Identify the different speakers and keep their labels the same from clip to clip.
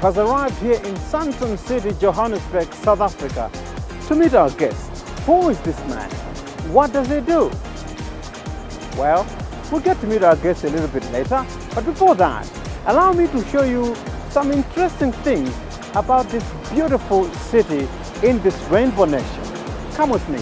Speaker 1: has arrived here in Sandton City, Johannesburg, South Africa to meet our guest. Who is this man? What does he do? Well, we'll get to meet our guest a little bit later, but before that, allow me to show you some interesting things about this beautiful city in this rainbow nation. Come with me.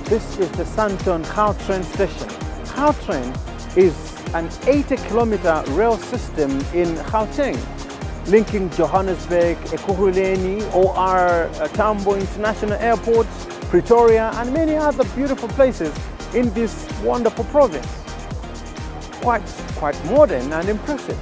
Speaker 1: This is the Sandton Gautrain station. Gautrain is an 80-kilometer rail system in Gauteng, linking Johannesburg, Ekurhuleni, OR Tambo International Airport, Pretoria, and many other beautiful places in this wonderful province. Quite modern and impressive.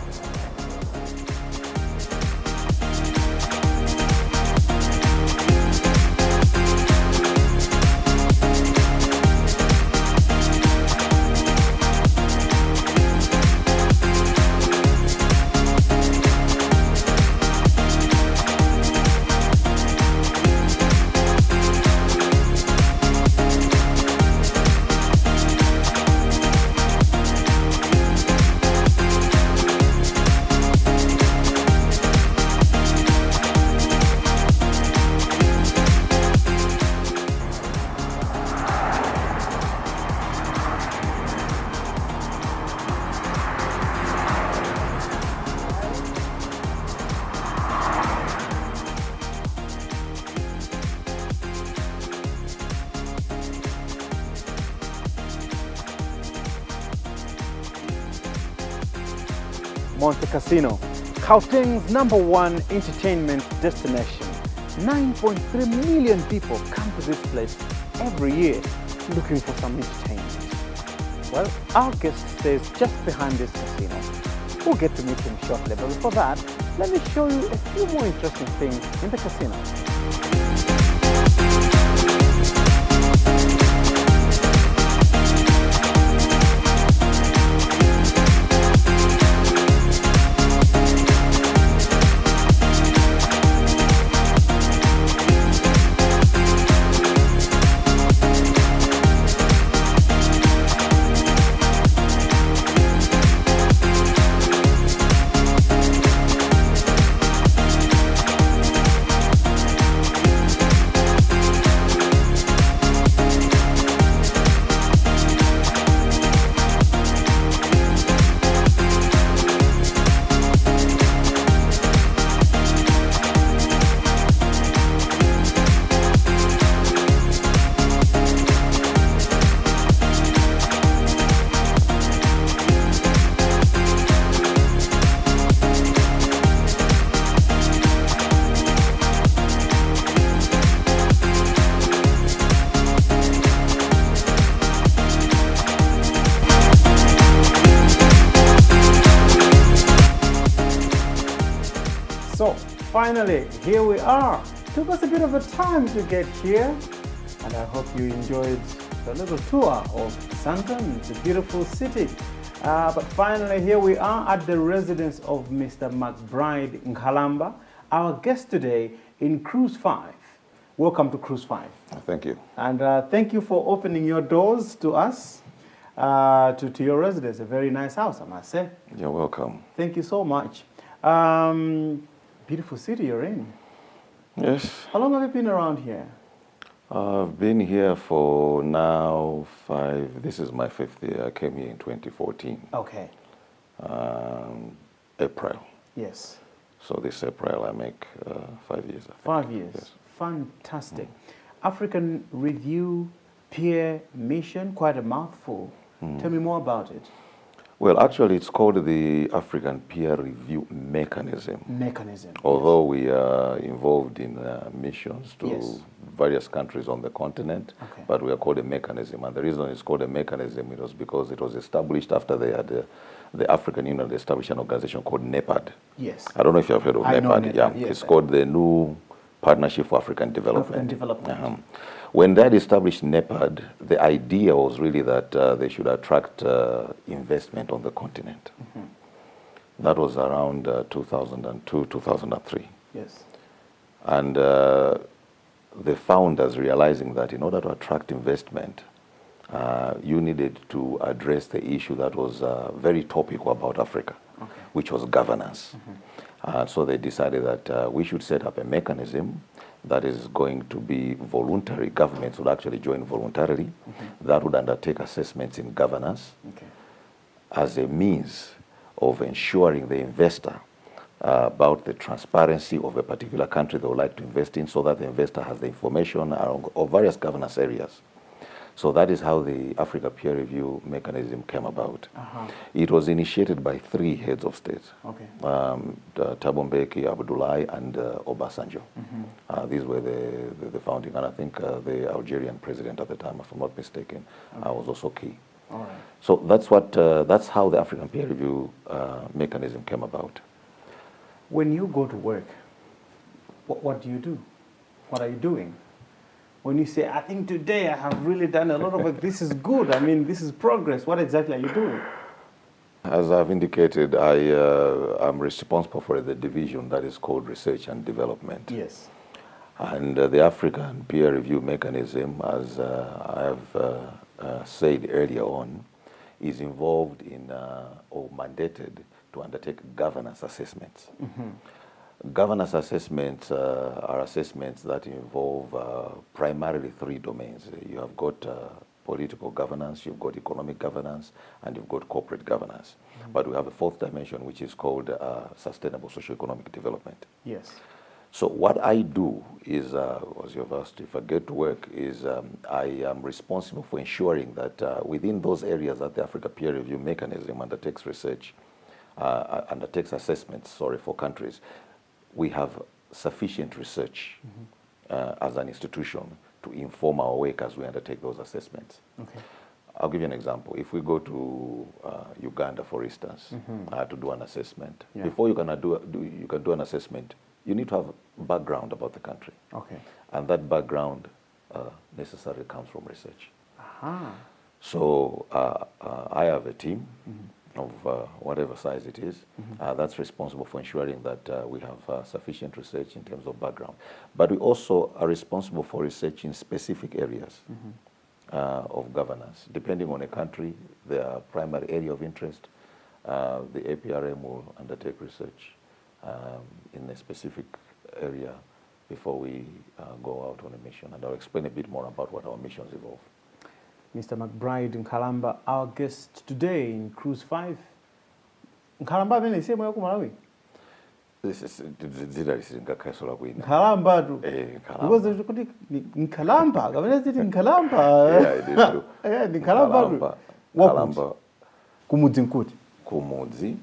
Speaker 1: Monte Casino, Gauteng's #1 entertainment destination. 9.3 million people come to this place every year looking for some entertainment. Well, our guest stays just behind this casino. We'll get to meet him shortly, but before that, let me show you a few more interesting things in the casino. So finally, here we are. Took us a bit of a time to get here, and I hope you enjoyed the little tour of Sandton. It's a beautiful city. But finally, here we are at the residence of Mr. McBride Nkalamba, our guest today in Cruise 5. Welcome to Cruise 5.
Speaker 2: Thank you.
Speaker 1: And thank you for opening your doors to us, to your residence. A very nice house, I must say.
Speaker 2: You're welcome.
Speaker 1: Thank you so much. Beautiful city you're in.
Speaker 2: Yes.
Speaker 1: How long have you been around here?
Speaker 2: I've been here for now this is my 5th year. I came here in 2014.
Speaker 1: Okay.
Speaker 2: April.
Speaker 1: Yes.
Speaker 2: So this April I make 5 years. I think.
Speaker 1: 5 years.
Speaker 2: Yes.
Speaker 1: Fantastic. African Review Peer Mission, quite a mouthful. Tell me more about it.
Speaker 2: Well, actually, it's called the African Peer Review Mechanism. Although we are involved in missions to various countries on the continent, but we are called a mechanism. And the reason it's called a mechanism was because it was established after they had the African Union established an organization called NEPAD.
Speaker 1: Yes.
Speaker 2: I don't know if you have heard of
Speaker 1: I
Speaker 2: NEPAD.
Speaker 1: know NEPAD,
Speaker 2: Yeah,
Speaker 1: yes.
Speaker 2: it's called the New Partnership for African Development.
Speaker 1: African Development.
Speaker 2: When they had established NEPAD, the idea was really that they should attract investment on the continent. That was around 2002, 2003.
Speaker 1: Yes.
Speaker 2: And the founders realizing that in order to attract investment, you needed to address the issue that was very topical about Africa, which was governance. So they decided that we should set up a mechanism that is going to be voluntary. Governments would actually join voluntarily. That would undertake assessments in governance as a means of ensuring the investor about the transparency of a particular country they would like to invest in, so that the investor has the information of various governance areas. So that is how the Africa Peer Review mechanism came about. It was initiated by 3 heads of state, Thabo Mbeki, Abdoulaye, and Obasanjo. These were the founding, and I think the Algerian president at the time, if I'm not mistaken, was also key. So that's how the African Peer Review mechanism came about.
Speaker 1: When you go to work, what do you do? What are you doing? When you say, I think today I have really done a lot of work, this is good, I mean, this is progress, what exactly are you doing?
Speaker 2: As I've indicated, I'm responsible for the division that is called Research and Development.
Speaker 1: Yes.
Speaker 2: And the African Peer Review mechanism, as I have said earlier on, is involved in or mandated to undertake governance assessments. Governance assessments are assessments that involve primarily 3 domains. You have got political governance, you've got economic governance, and you've got corporate governance. But we have a 4th dimension, which is called sustainable socio-economic development.
Speaker 1: Yes.
Speaker 2: So what I do is, as you've asked, if I get to work, is I am responsible for ensuring that within those areas that the Africa Peer Review mechanism undertakes research, undertakes assessments, for countries, we have sufficient research as an institution to inform our work as we undertake those assessments. I'll give you an example. If we go to Uganda, for instance, to do an assessment, before you can do an assessment, you need to have background about the country. And that background necessarily comes from research. So I have a team of whatever size it is, that's responsible for ensuring that we have sufficient research in terms of background. But we also are responsible for research in specific areas of governance. Depending on a country, their primary area of interest, the APRM will undertake research in a specific area before we go out on a mission. And I'll explain a bit more about what our missions involve.
Speaker 1: Mr. McBride Nkhalamba, our guest today in Cruise 5. Nkhalamba amene siyemo yaku Malawi? Nkhalamba tu. Because kuti Nkhalamba, kamene ziti Nkhalamba.
Speaker 2: Yeah, it is true.
Speaker 1: Yeah, Nkhalamba tu.
Speaker 2: Nkhalamba.
Speaker 1: Kumudzi nkuti?
Speaker 2: Kumudzi.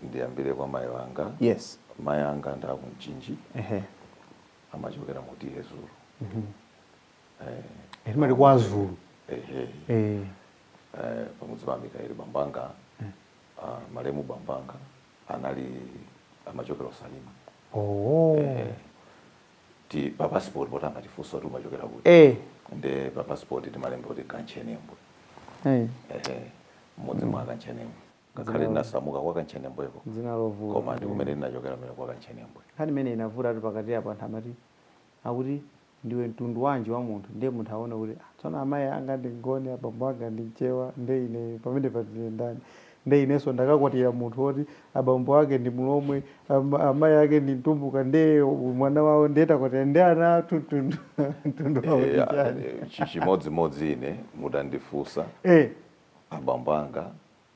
Speaker 2: Ndiyambire kwa mai wanga.
Speaker 1: Yes.
Speaker 2: Mai anga ndaku Mchinji. Amachokera muti Hezuru.
Speaker 1: Elimali kwa Zulu.
Speaker 2: Pamudzi pa Mikaeli Bambanga, Malemu Bambanga, anali amachokera Salima. Ti pa passport potanga tifunso tu machokera kuti. Nde pa passport ti malembo kuti Kanchenembwe. Mudzi mwa Kanchenembwe. Ngakhale nasamuka kwa Kanchenembwe ko.
Speaker 1: Dzina lovuka.
Speaker 2: Koma ndi kumene ndinachokera mene kwa Kanchenembwe.
Speaker 1: Hani mene inavuta tu pakati apo anthu amati akuti ndiwe mtundu wanji wa munthu, ndiye munthu aona kuti tsona amayi anga ndingoni, abambo anga ndinchewa, nde ine pamene patine ndani, nde inenso ndakakwatira munthu woti abambo ake ndi mulomwe, amayi ake ndi mtumbuka, nde mwana wawo ndetakwatira ndi ana mtundu wawo ndichani.
Speaker 2: Chimodzimodzi ine mutandifunsa abambo anga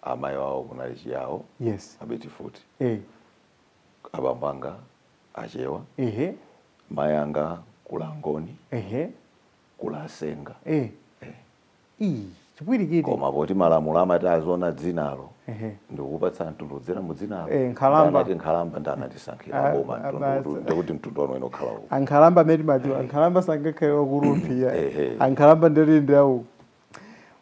Speaker 2: amayi wawo kunali chiyawo.
Speaker 1: Yes.
Speaker 2: Abeti futi. Abambo anga achewa. Mayi anga kulangoni, kulasenga.
Speaker 1: Chipwirikiti.
Speaker 2: Koma poti malamulo amati azona dzinalo, ndikupatsa mtundu dzina mu dzinalo.
Speaker 1: Nkhalamba.
Speaker 2: Nkhalamba ndanatisankhira boma mtundu, ndikuti mtundu wanu inokhala uko.
Speaker 1: Ankhalamba meti madziwa, Ankhalamba sangakhale wakulumphira. Ankhalamba ndeli ndawo.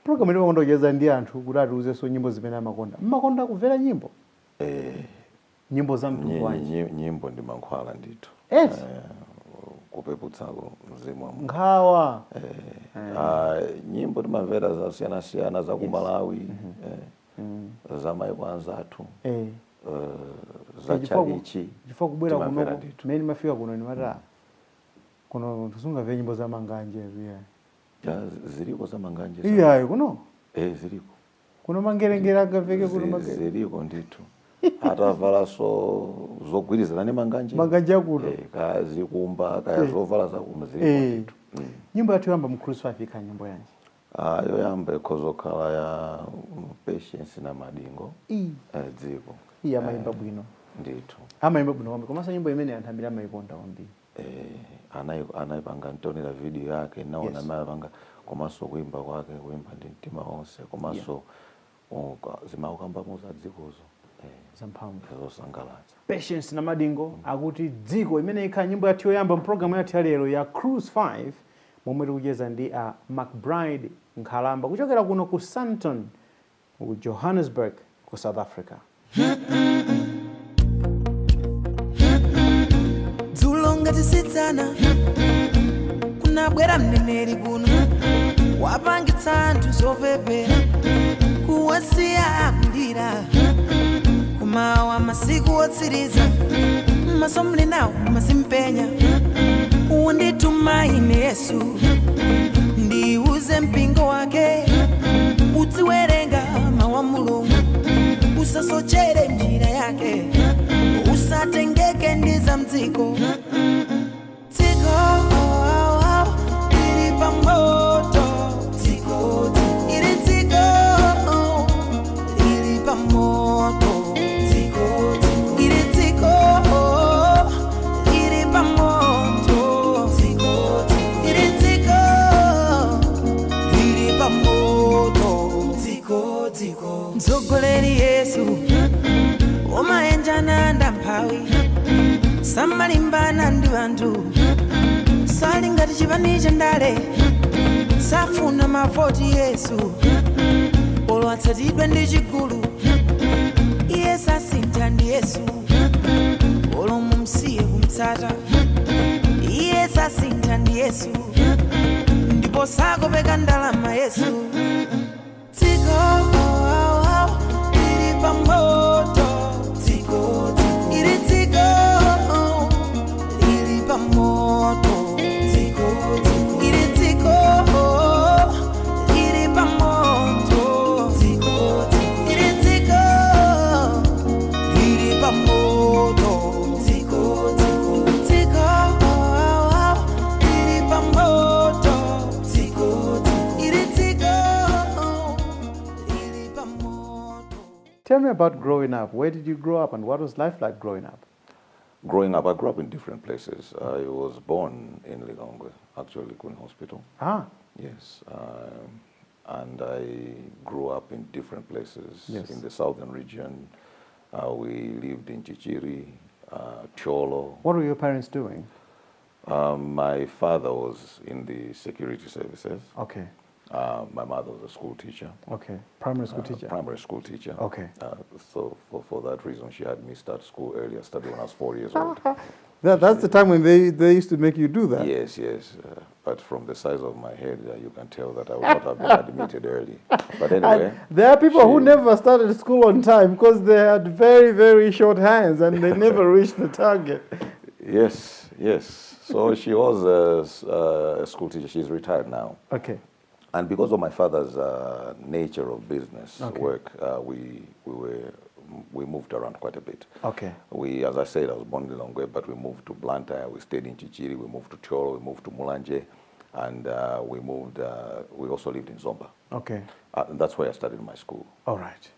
Speaker 1: Program ino makonda ndi anthu kuti atiuze so nyimbo zimene amakonda. Mmakonda kumvera nyimbo? Nyimbo za mtundu wanji?
Speaker 2: Nyimbo ndi mankhwala ndithu. Kupeputsako mzimu wa Mulungu.
Speaker 1: Nkhawa.
Speaker 2: Nyimbo timamvera zasiyana-siyana za ku Malawi, za maiko anzathu, za chalichi.
Speaker 1: Chifukwa kubwera kuno mmene mafika kuno ni mata kuno tusungamve nyimbo za manganje pia.
Speaker 2: Ziliko za manganje.
Speaker 1: Iyayo kuno?
Speaker 2: Ziliko.
Speaker 1: Kuno mangerengera agaveke kuno mangere.
Speaker 2: Ziliko ndithu. Atavala zogwirizana ne manganje.
Speaker 1: Manganje akuno.
Speaker 2: Kazi kumba kaya zovala za kuno ziliko ndithu.
Speaker 1: Nyimbo yathu yamba mukristo afika nyimbo yanji?
Speaker 2: Yo yamba ikhozokhala ya Patience na Madingo. Dziko.
Speaker 1: Iya mayimba bwino.
Speaker 2: Ndithu.
Speaker 1: Amayimba bwino kwambiri. Komanso nyimbo imene anthu ambiri amayikonda kwambiri.
Speaker 2: Anayipanga ntonera video yake naona anayipanga komanso kuimba kwake kuimba ndi mtima wonse komanso zimaukamba muza dzikozo
Speaker 1: zamphamvu
Speaker 2: zosangalatsa.
Speaker 1: Patience na Madingo akuti dziko imene ikhala nyimbo yathu yoyamba mpulogalamu yathu lero ya Cruise 5 momwe tikucheza ndi McBride Nkhalamba kuchokera kuno ku Sandton ku Johannesburg ku South Africa.
Speaker 3: Tisitsana kunabwera mneneri kuno wapangitsa anthu zopepera kuwasiya akulira kumawa masiku otsiriza maso muli nawo mazimpenya undituma ine Yesu ndiuze mpingo wake uziwerenga mawu a Mulungu usasochere njira yake usatengeke ndi za mdziko. Mtsogoleri Yesu omayenjana ndamphawi samalimbana ndi anthu sali ngati chipani cha ndale safuna mavoti Yesu olo atsatidwe ndi chigulu iye sasintha ndi Yesu olo mumsiye kumtsata iye sasintha ndi Yesu ndipo sakopeka ndalama Yesu.
Speaker 1: Tell me about growing up. Where did you grow up and what was life like growing up?
Speaker 2: Growing up, I grew up in different places. I was born in Lilongwe, actually, Kuni Hospital. Yes. And I grew up in different places in the southern region. We lived in Chichiri, Cholo.
Speaker 1: What were your parents doing?
Speaker 2: My father was in the security services.
Speaker 1: Okay.
Speaker 2: My mother was a school teacher.
Speaker 1: Okay. Primary school teacher?
Speaker 2: Primary school teacher.
Speaker 1: Okay.
Speaker 2: So for that reason, she had me start school earlier, study when I was 4 years old.
Speaker 1: That's the time when they used to make you do that?
Speaker 2: Yes. But from the size of my head, you can tell that I would not have been admitted early. But anyway.
Speaker 1: And there are people who never started school on time because they had very, very short hands and they never reached the target.
Speaker 2: Yes. So she was a school teacher. She's retired now.
Speaker 1: Okay.
Speaker 2: And because of my father's nature of business work, we moved around quite a bit.
Speaker 1: Okay.
Speaker 2: As I said, I was born in Lilongwe, but we moved to Blantyre, we stayed in Chichiri, we moved to Cholo, we moved to Mulanje, and we also lived in Zomba.
Speaker 1: Okay.
Speaker 2: And that's where I started my school.
Speaker 1: All right.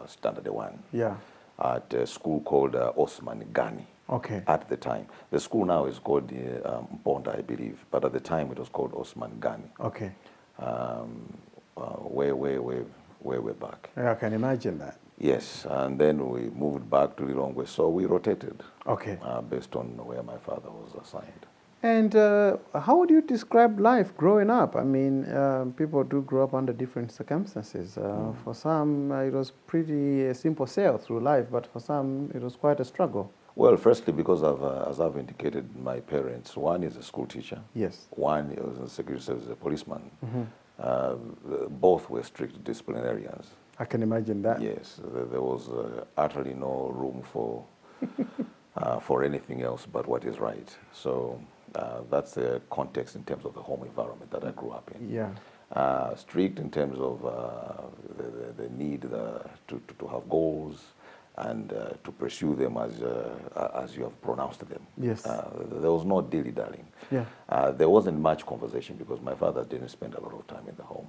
Speaker 2: Standard 1.
Speaker 1: Yeah.
Speaker 2: At a school called Osman Ghani. Okay. At the time. The school now is called Mponda, I believe, but at the time it was called Osman Ghani.
Speaker 1: Okay.
Speaker 2: Way back.
Speaker 1: Yeah, I can imagine that.
Speaker 2: Yes, and then we moved back to Lilongwe, so we rotated.
Speaker 1: Okay.
Speaker 2: Based on where my father was assigned.
Speaker 1: And how would you describe life growing up? I mean, people do grow up under different circumstances. For some, it was pretty simple sail through life, but for some, it was quite a struggle.
Speaker 2: Well, firstly, because as I've indicated, my parents, one is a school teacher.
Speaker 1: Yes.
Speaker 2: One was in the security service, a policeman. Both were strict disciplinarians.
Speaker 1: I can imagine that.
Speaker 2: Yes, there was utterly no room for anything else but what is right. So that's the context in terms of the home environment that I grew up in.
Speaker 1: Yeah.
Speaker 2: Strict in terms of the need to have goals and to pursue them as you have pronounced them.
Speaker 1: Yes.
Speaker 2: There was no dilly-dallying.
Speaker 1: Yeah.
Speaker 2: There wasn't much conversation because my father didn't spend a lot of time in the home.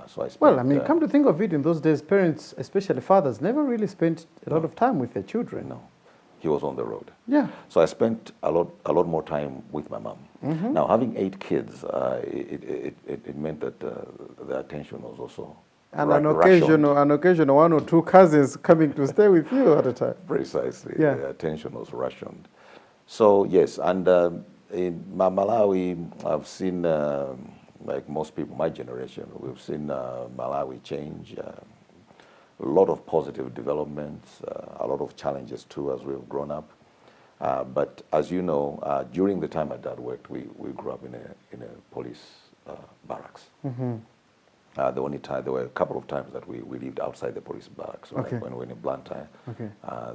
Speaker 2: So I spent,
Speaker 1: well, I mean, come to think of it, in those days, parents, especially fathers, never really spent a lot of time with their children.
Speaker 2: No. He was on the road.
Speaker 1: Yeah.
Speaker 2: So I spent a lot more time with my mom. Now, having 8 kids, it meant that the attention was also
Speaker 1: and an occasional 1 or 2 cousins coming to stay with you at a time.
Speaker 2: Precisely.
Speaker 1: Yeah.
Speaker 2: The attention was rationed. So yes, and in Malawi, I've seen, like most people, my generation, we've seen Malawi change. A lot of positive developments, a lot of challenges too as we've grown up. But as you know, during the time my dad worked, we grew up in a police barracks. The only time, there were a couple of times that we lived outside the police barracks. Right?
Speaker 1: Okay.
Speaker 2: When we were in Blantyre,
Speaker 1: Okay.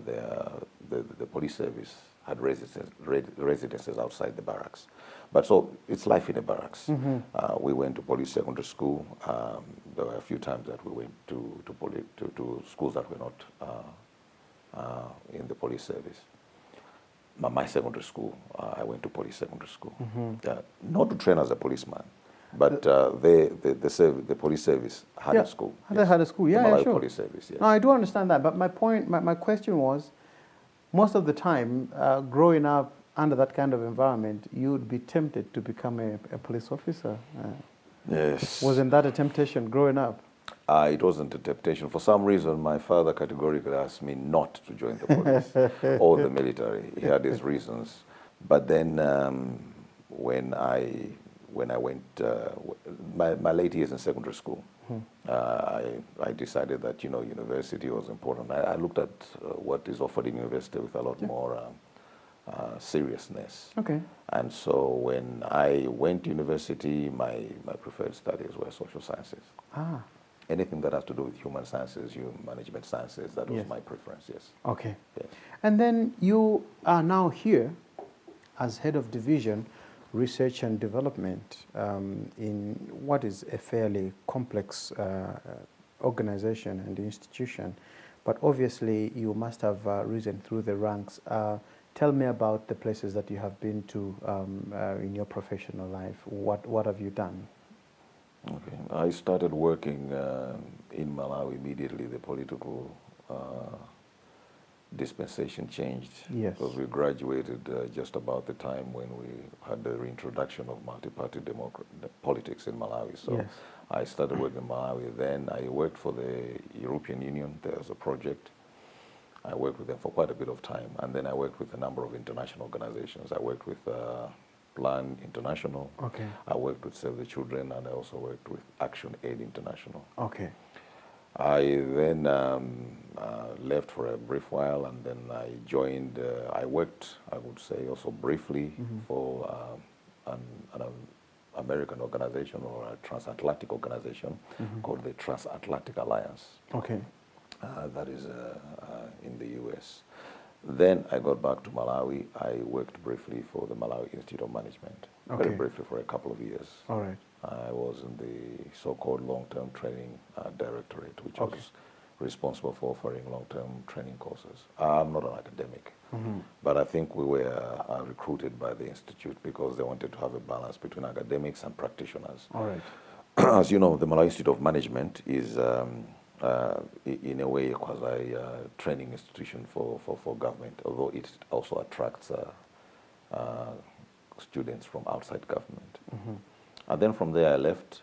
Speaker 2: the police service had residences outside the barracks. But so it's life in a barracks. We went to police secondary school. There were a few times that we went to schools that were not in the police service. My secondary school, I went to police secondary school. Not to train as a policeman, but the police service had a school.
Speaker 1: They had a school, yeah,
Speaker 2: Malawi
Speaker 1: sure.
Speaker 2: Police Service, yes.
Speaker 1: No, I do understand that, but my point, my question was, most of the time, growing up under that kind of environment, you would be tempted to become a police officer.
Speaker 2: Yes.
Speaker 1: Wasn't that a temptation growing up?
Speaker 2: It wasn't a temptation. For some reason, my father categorically asked me not to join the police or the military. He had his reasons. But then when I went, my late years in secondary school, I decided that, university was important. I looked at what is offered in university with a lot more seriousness.
Speaker 1: Okay.
Speaker 2: And so when I went to university, my preferred studies were social sciences.
Speaker 1: Ah.
Speaker 2: Anything that has to do with human sciences, human management sciences, that was my preference, yes.
Speaker 1: Okay.
Speaker 2: Yes.
Speaker 1: And then you are now here as head of division, research and development, in what is a fairly complex organization and institution. But obviously, you must have risen through the ranks. Tell me about the places that you have been to in your professional life. What have you done?
Speaker 2: Okay. I started working in Malawi immediately. The political dispensation changed.
Speaker 1: Yes.
Speaker 2: Because we graduated just about the time when we had the reintroduction of multi-party politics in Malawi. So
Speaker 1: yes.
Speaker 2: I started working in Malawi. Then I worked for the European Union. There was a project. I worked with them for quite a bit of time. And then I worked with a number of international organizations. I worked with Plan International.
Speaker 1: Okay.
Speaker 2: I worked with Save the Children, and I also worked with Action Aid International.
Speaker 1: Okay.
Speaker 2: I then left for a brief while, and then I joined, I worked, I would say, also briefly for an American organization or a transatlantic organization called the Transatlantic Alliance.
Speaker 1: Okay.
Speaker 2: That is in the U.S. Then I got back to Malawi. I worked briefly for the Malawi Institute of Management, very briefly for a couple of years.
Speaker 1: All right.
Speaker 2: I was in the so-called long-term training directorate, which was responsible for offering long-term training courses. I'm not an academic, but I think we were recruited by the Institute because they wanted to have a balance between academics and practitioners.
Speaker 1: All right.
Speaker 2: As you know, the Malawi Institute of Management is in a way a quasi-training institution for government, although it also attracts students from outside government. And then from there I left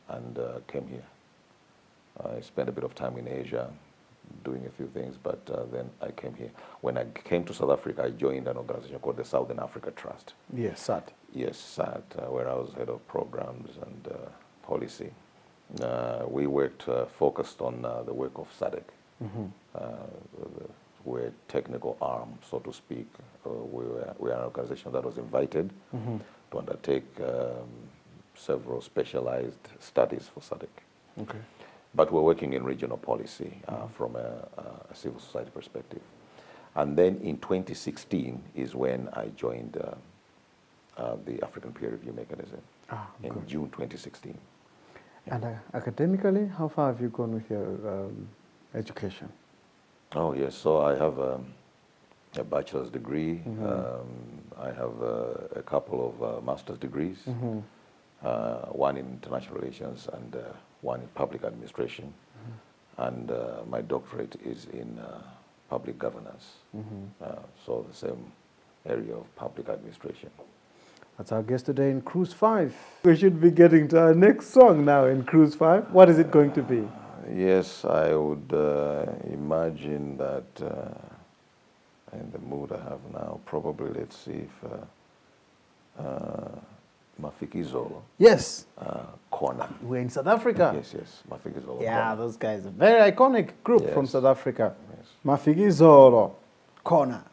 Speaker 2: and came here. I spent a bit of time in Asia, doing a few things, but then I came here. When I came to South Africa, I joined an organization called the Southern Africa Trust.
Speaker 1: Yes, SAT.
Speaker 2: Yes, SAT, where I was head of programs and policy. We worked focused on the work of SADC. We're technical arm, so to speak. We are an organization that was invited to undertake several specialized studies for SADC.
Speaker 1: Okay.
Speaker 2: But we're working in regional policy from a civil society perspective. And then in 2016 is when I joined the African Peer Review Mechanism in June 2016.
Speaker 1: And academically, how far have you gone with your education?
Speaker 2: Oh, yes. So I have a bachelor's degree. I have a couple of master's degrees, one in international relations and one in public administration. And my doctorate is in public governance. So the same area of public administration.
Speaker 1: That's our guest today in Cruise 5. We should be getting to our next song now in Cruise 5. What is it going to be?
Speaker 2: Yes, I would imagine that in the mood I have now, probably let's see if Mafikizolo.
Speaker 1: Yes.
Speaker 2: Corner.
Speaker 1: We're in South Africa.
Speaker 2: Yes, yes, Mafikizolo.
Speaker 1: Yeah,
Speaker 2: Corner.
Speaker 1: those guys, a very iconic group
Speaker 2: Yes.
Speaker 1: from South Africa.
Speaker 2: Yes.
Speaker 1: Mafikizolo Corner.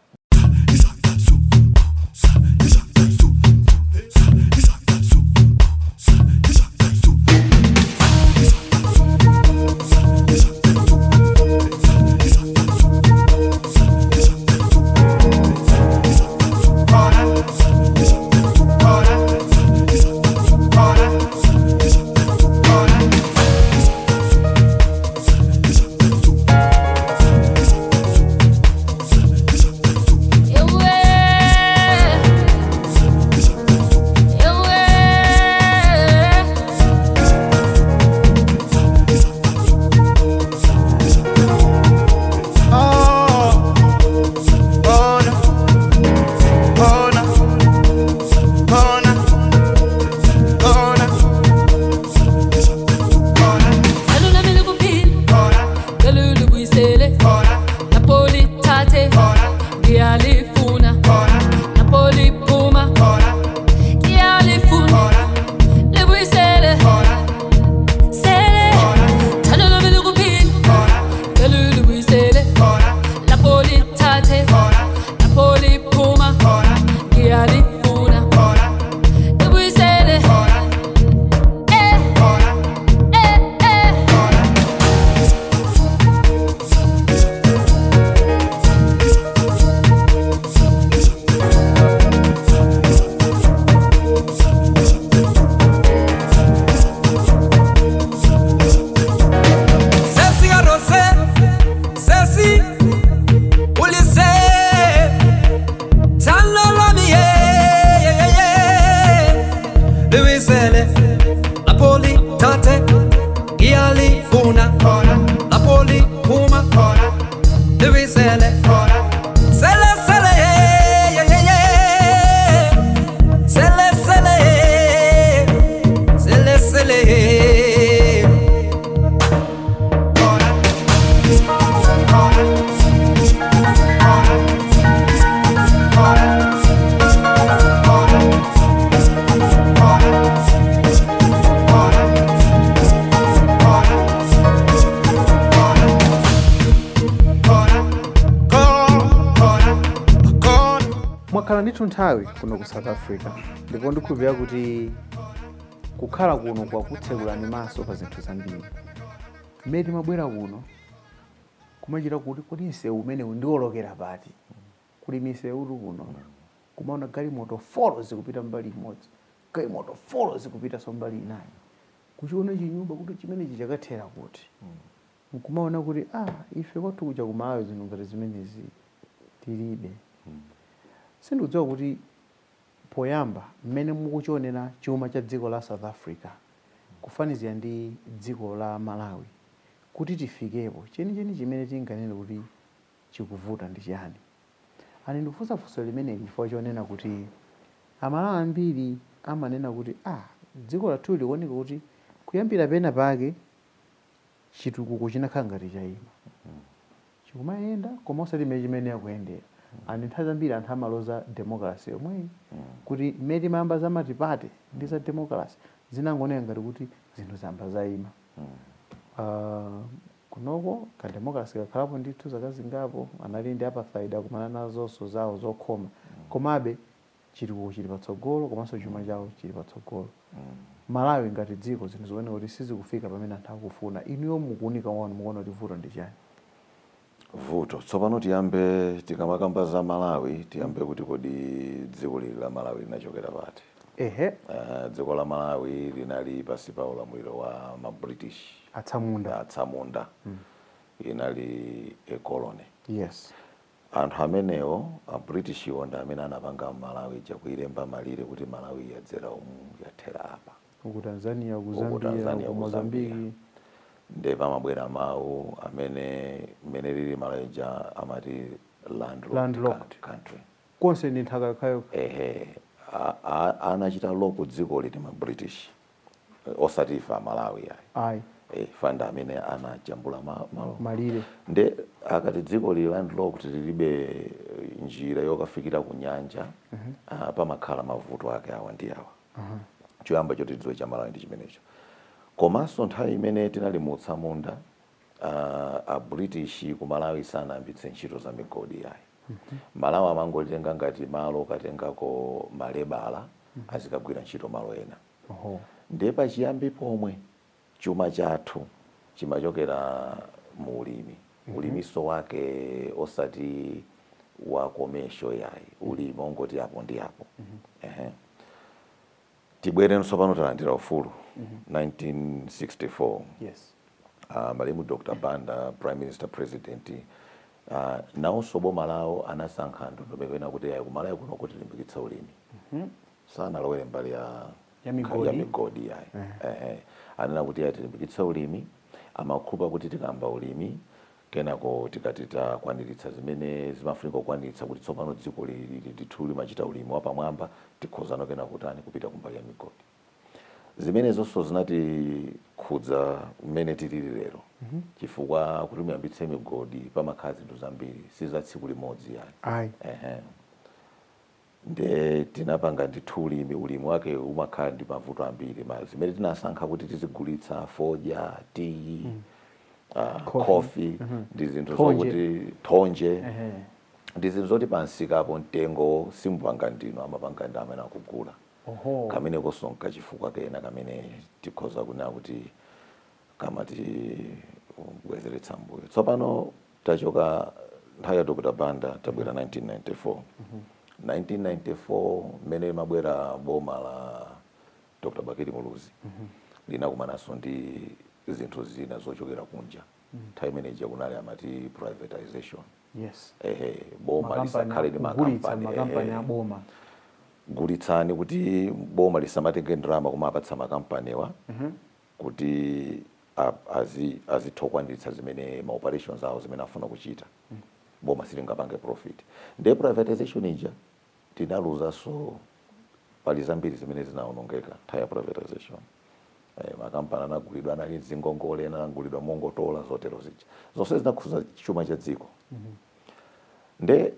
Speaker 1: mwakhala ndithu nthawi kuno ku South Africa ndipo ndikhulupirira kuti kukhala kuno kwakutsekulani maso pa zinthu zambiri. Mmene timabwera kuno kumachita kuti kodi msewu umenewu ndiwolokera pati, kuli misewu kuno kumaona galimoto folo zikupita mbali imodzi, galimoto folo zikupita mbali inayi, kuchiona chinyumba kuti chimenechi chakathera kuti nkumaona kuti ife kwathu kuja kumayo zinthu ngati zimenezi tilibe. Sindikudziwa kuti poyamba mmene mukuchionera chuma cha dziko la South Africa kufanizira ndi dziko la Malawi kuti tifikepo chenicheni chimene tinganene kuti chikuvuta ndi chani. Ani ndifunsafunso limene chifukwa chonena kuti Amalawi ambiri amanena kuti dziko lathu likuoneka kuti kuyambira pena pake chitukuko chinakhala ngati chayima. chikumayenda koma osati mmene yakuyendera. And nthawi zambiri anthu amaloza democracy yomweyi kuti mmene mayamba zamatipate ndi za democracy zinangoneka ngati kuti zinthu zamba zayima. Kunoko ka democracy kakhalapo ndithu zaka zingapo, anali ndi apartheid akumana nazonso zawo zokhoma, komabe chitukuko chili patsogolo komanso chuma chawo chili patsogolo. Malawi ngati dziko zinthu zimene kuti sizikufika pamene anthu akufuna, inuyo mukuunika wanu mukuona kuti vuto ndi chani?
Speaker 2: Vuto tsopano tiyambe tikamakamba za Malawi tiyambe kuti kodi dziko lili la Malawi linachokera pati. Dziko la Malawi linali pasi pa ulamuliro wa ma British atsamunda. Inali a colony.
Speaker 1: Yes.
Speaker 2: Anthu amenewo a British onda amene anapanga Malawi chakuilemba malire kuti Malawi yadzera yathera apa.
Speaker 1: Ku Tanzania, ku Zambia, ku Mozambique.
Speaker 2: Nde pamabwera mawu amene lili Malawi amati landlocked country.
Speaker 1: Konse ndi nthaka kayo.
Speaker 2: Anachita loko dziko liti ma British osati fa Malawi
Speaker 1: ayi.
Speaker 2: Fanda amene anajambula
Speaker 1: malire.
Speaker 2: Nde akati dziko li landlocked lilibe njira yokafikira ku nyanja, pamakhala mavuto ake awa ndi awa. Choyamba choti dziwe cha Malawi ndi chimenecho. Komanso nthawi imene tinali mutsamunda, a British ku Malawi sanayambitse ntchito za migodi yayi. Malawi amangolitenga ngati malo katengako malebala azikagwira ntchito malo ena. Ndiye pachiyambi pomwe chuma chathu chimachokera mu ulimi. Ulimiso wake osati wa komesho yayi, ulimi ongoti apo ndi apo. Tibwere nsopano talandira ufulu 1964.
Speaker 1: Yes.
Speaker 2: Malemu Dr. Banda, Prime Minister President, nawonso boma lawo anasankha ndondomeko pena kuti yayi kumalawi kuno kuti limbikitsa ulimi. Sanalowere mbali ya migodi yayi. Anena kuti yayi tilimbikitsa ulimi, amakhulupa kuti tikamba ulimi kenako tikati takwaniritsa zimene zimafunika kukwaniritsa kuti tsopano dziko lithu limachita ulimi wapamwamba tikhozano kena kutani kupita kumbali ya migodi. Zimene zonso zinati khudza mmene tilili lero. Chifukwa kuti muyambitse migodi pamakhala zinthu zambiri siza tsiku limodzi yani. Nde tinapanga ndithu ulimi wake umakhala ndi mavuto ambiri. Zimene tinasankha kuti tizigulitsa fodya, tea, coffee, ndi zinthu zokuti thonje, ndi zinthu zoti pansikapo mtengo simbanga ndino amapanga ndi amene akugula. Kamene kosonka chifukwa kena kamene tikhoza kunena kuti kamati kubwezeretsa mbuyo. Tsopano tachoka nthawi ya Dr. Banda tabwera 1994. 1994 mmene mabwera boma la Dr. Bakiri Muluzi linakumananso ndi zinthu zina zochokera kunja. Nthawi imeneja kunali amati privatization.
Speaker 1: Yes.
Speaker 2: Boma lisakhale ndi makampani
Speaker 1: ya boma.
Speaker 2: Gulitsani kuti boma lisamatenge ndalama kumapatsa makampaniwa kuti azithokwaniritsa zimene ma operations awo zimene afuna kuchita. Boma silingapange profit. Nde privatization ija tinaluzaso pali zambiri zimene zinaonongeka nthawi ya privatization. Makampani anagulidwa anali zingongole anagulidwa mongotola zotero zija. Zonse zinakhuza chuma cha dziko. Nde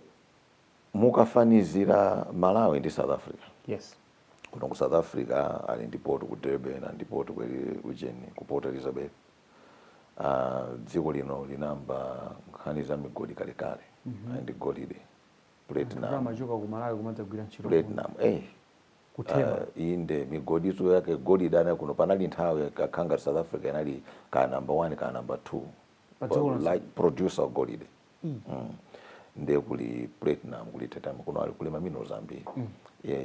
Speaker 2: mukafanizira Malawi ndi South Africa.
Speaker 1: Yes.
Speaker 2: Kuno ku South Africa ali ndi port ku Durban na ndi port ku Ujeni ku Port Elizabeth. Dziko lino linamba nkhani za migodi kalekale. Ndi golide. Platinum.
Speaker 1: Amachoka ku Malawi kumadzagwira ntchito.
Speaker 2: Platinum. Kutema. Inde migodi zo yake golide ana kuno panali nthawi kakhanga South Africa inali ka number 1 ka number 2. Like producer of golide. Nde kuli platinum kuli titanium kuno ali kuli minerals ambiri.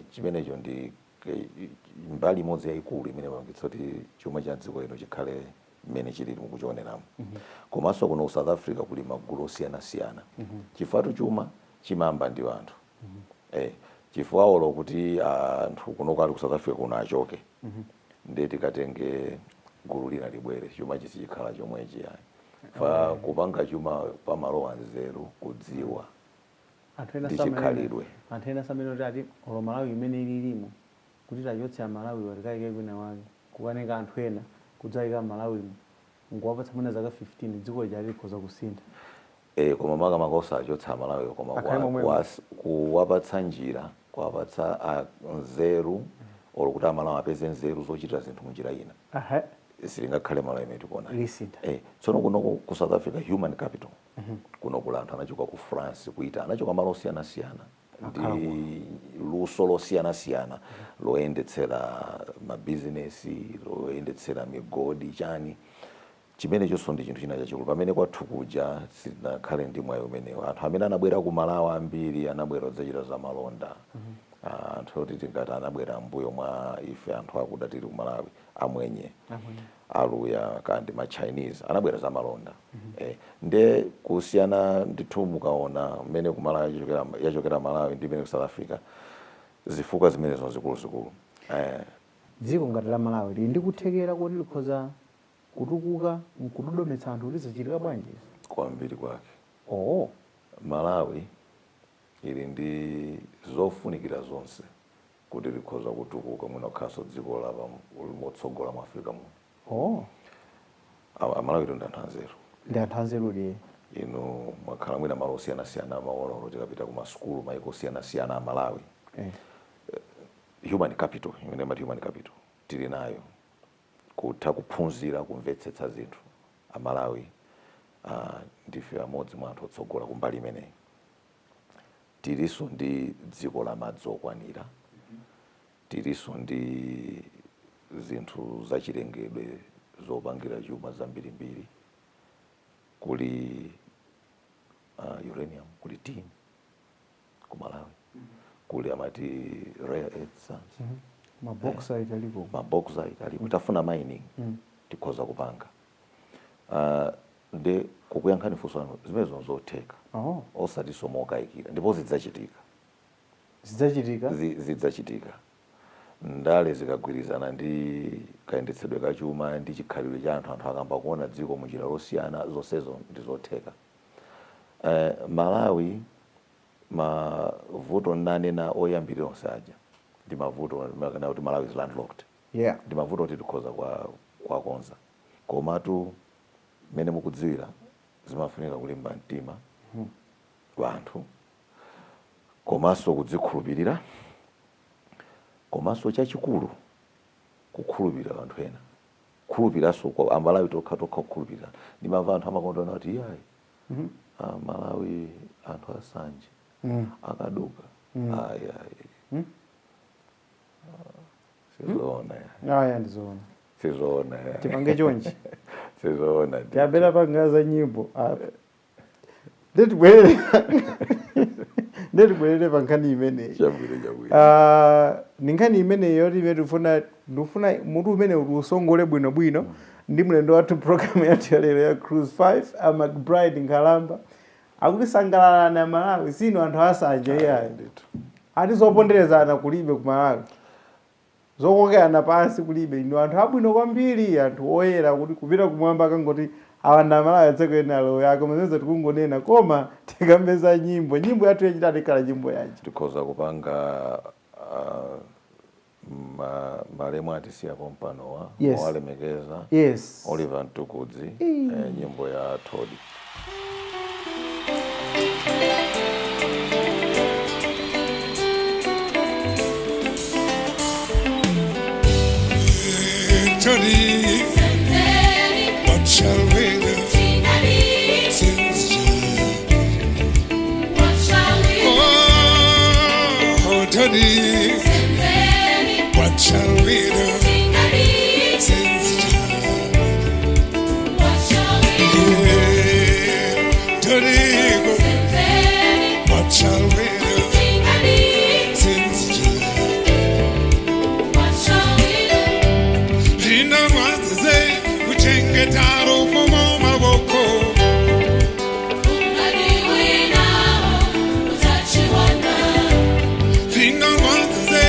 Speaker 2: Chimenecho ndi mbali imodzi yaikulu imene mangitsoti chuma cha dziko ino chikhale mmene chili mukuchioneramo. Komanso kuno South Africa kuli magulu osiyana-siyana. Chifukwa chuma chimamba ndi anthu. Chifukwa olo kuti anthu kuno kali ku South Africa kuno achoke. Nde tikatenge gulu lina libwere chuma chisikhala chomwechi yani. Fa kupanga chuma pamalowa nzeru kudziwa ndichikhalidwe.
Speaker 1: Anthu ena samene tati olo Malawi imene ilimo kuti tachotsa Malawi walikaike kwina wake kukaneka anthu ena kudzayika Malawi ngwapatsa mwina zaka 15 dziko lija likhoza kusintha.
Speaker 2: koma makamaka osachotsa Malawi koma kuwapatsa njira, kuwapatsa nzeru kuti Amalawi apeze nzeru zochitira zinthu munjira ina. Silingakhale Malawi imene tikuona. Tsono kuno ku South Africa human capital. Kuno kula anthu anachoka ku France kuita anachoka malo osiyana-siyana ndi luso losiyana-siyana loyendetsera mabizinesi, loyendetsera migodi chani. Chimene chonso ndi chinthu china chachikulu pamene kwathu kuja sinakhale ndi mwayi umenewo. Anthu amene anabwera ku Malawi ambiri anabwera kudzachita za malonda. Anthu oti tingati anabwera mbuyo mwa ife anthu akuda tili ku Malawi amwenye aluya kandi ma Chinese anabwera za malonda. Nde kusiyana ndithu mukaona mmene ku Malawi yachokera Malawi ndi mmene ku South Africa zifukwa zimene zikulu.
Speaker 1: Dziko ngati la Malawi lili ndi kuthekera kuti likhoza kutukuka nkudodometsa anthu kuti zichitika bwanji
Speaker 2: kwambiri kwake. Malawi ili ndi zofunikira zonse kuti likhoza kutukuka mwina kukhalanso dziko lapa motsogola mu Africa muno. Malawi ndi anthu anzeru.
Speaker 1: Ndi anthu anzeru liye.
Speaker 2: Inu mwakhala mwina malo osiyana-siyana maola kuti tikapita ku masukulu maiko osiyana-siyana a Malawi. Human capital, imene amati human capital tili nayo. Kutha kuphunzira kumvetsetsa zinthu. Amalawi ndife amodzi mwa anthu otsogola kumbali imeneyi. Tiliso ndi dziko la madzi okwanira. Tiliso ndi zinthu zachilengedwe zopangira chuma zambirimbiri. Kuli uranium, kuli tin ku Malawi. Kuli amati rare earths.
Speaker 1: Mabauxite alipo.
Speaker 2: Mabauxite alipo. Tafuna mining tikhoza kupanga. Nde kukuyankhani funso zimene zotheka. Osati somokayikira ndipo zidzachitika. Zidzachitika. Ndale zikagwirizana ndi kayendetsedwe kachuma ndi chikhalidwe cha anthu akamba kuona dziko munjira losiyana zonsezo ndi zotheka. Malawi mavuto nanena oyambirira onse aja ndi mavuto kana kuti Malawi is landlocked. Ndi mavuto kuti tikhoza kwa konza. Komatu mene mukudziwira zimafunika kulimba mtima wa anthu. Komanso kudzikhulupirira. Komanso chachikulu kukhulupirira anthu ena. Khulupiraso kwa Amalawi tokha kukhulupirira. Ndimamva anthu amakondana kuti yayi. Malawi anthu asanje. Akaduka. Sizona.
Speaker 1: Ndizoona.
Speaker 2: Sizona.
Speaker 1: Tipange chonchi.
Speaker 2: Sizona.
Speaker 1: Tiabera pangaza nyimbo. Ndetibwerere pankhani imeneyi. Ninkhani imeneyi yoti ndifuna mutu umene usongole bwinobwino ndi mlendo wathu program yathu yalero ya Cruise 5 McBride Nkhalamba akutisangalala na Malawi sino anthu asanje yayi. Ati zoponderezana kulibe ku Malawi. Zokokerana pansi kulibe ino anthu abwino kwambiri anthu oyera kuti kupita kumwamba kangoti awanda Malawi atseko enalo yako mwenza tikungonena koma tikambeza nyimbo yathu yachita tikala nyimbo yachi
Speaker 2: tikhoza kupanga malemu atisiya pompanowa walemekeza Oliver Ntukudzi nyimbo ya Todi.
Speaker 4: Todi, what shall we do? Since what shall we do? Oh, Todi, what shall we do? Since what shall we do? Todi, what shall we do? Taro como maboko unadiwina utachiwana Vina wanze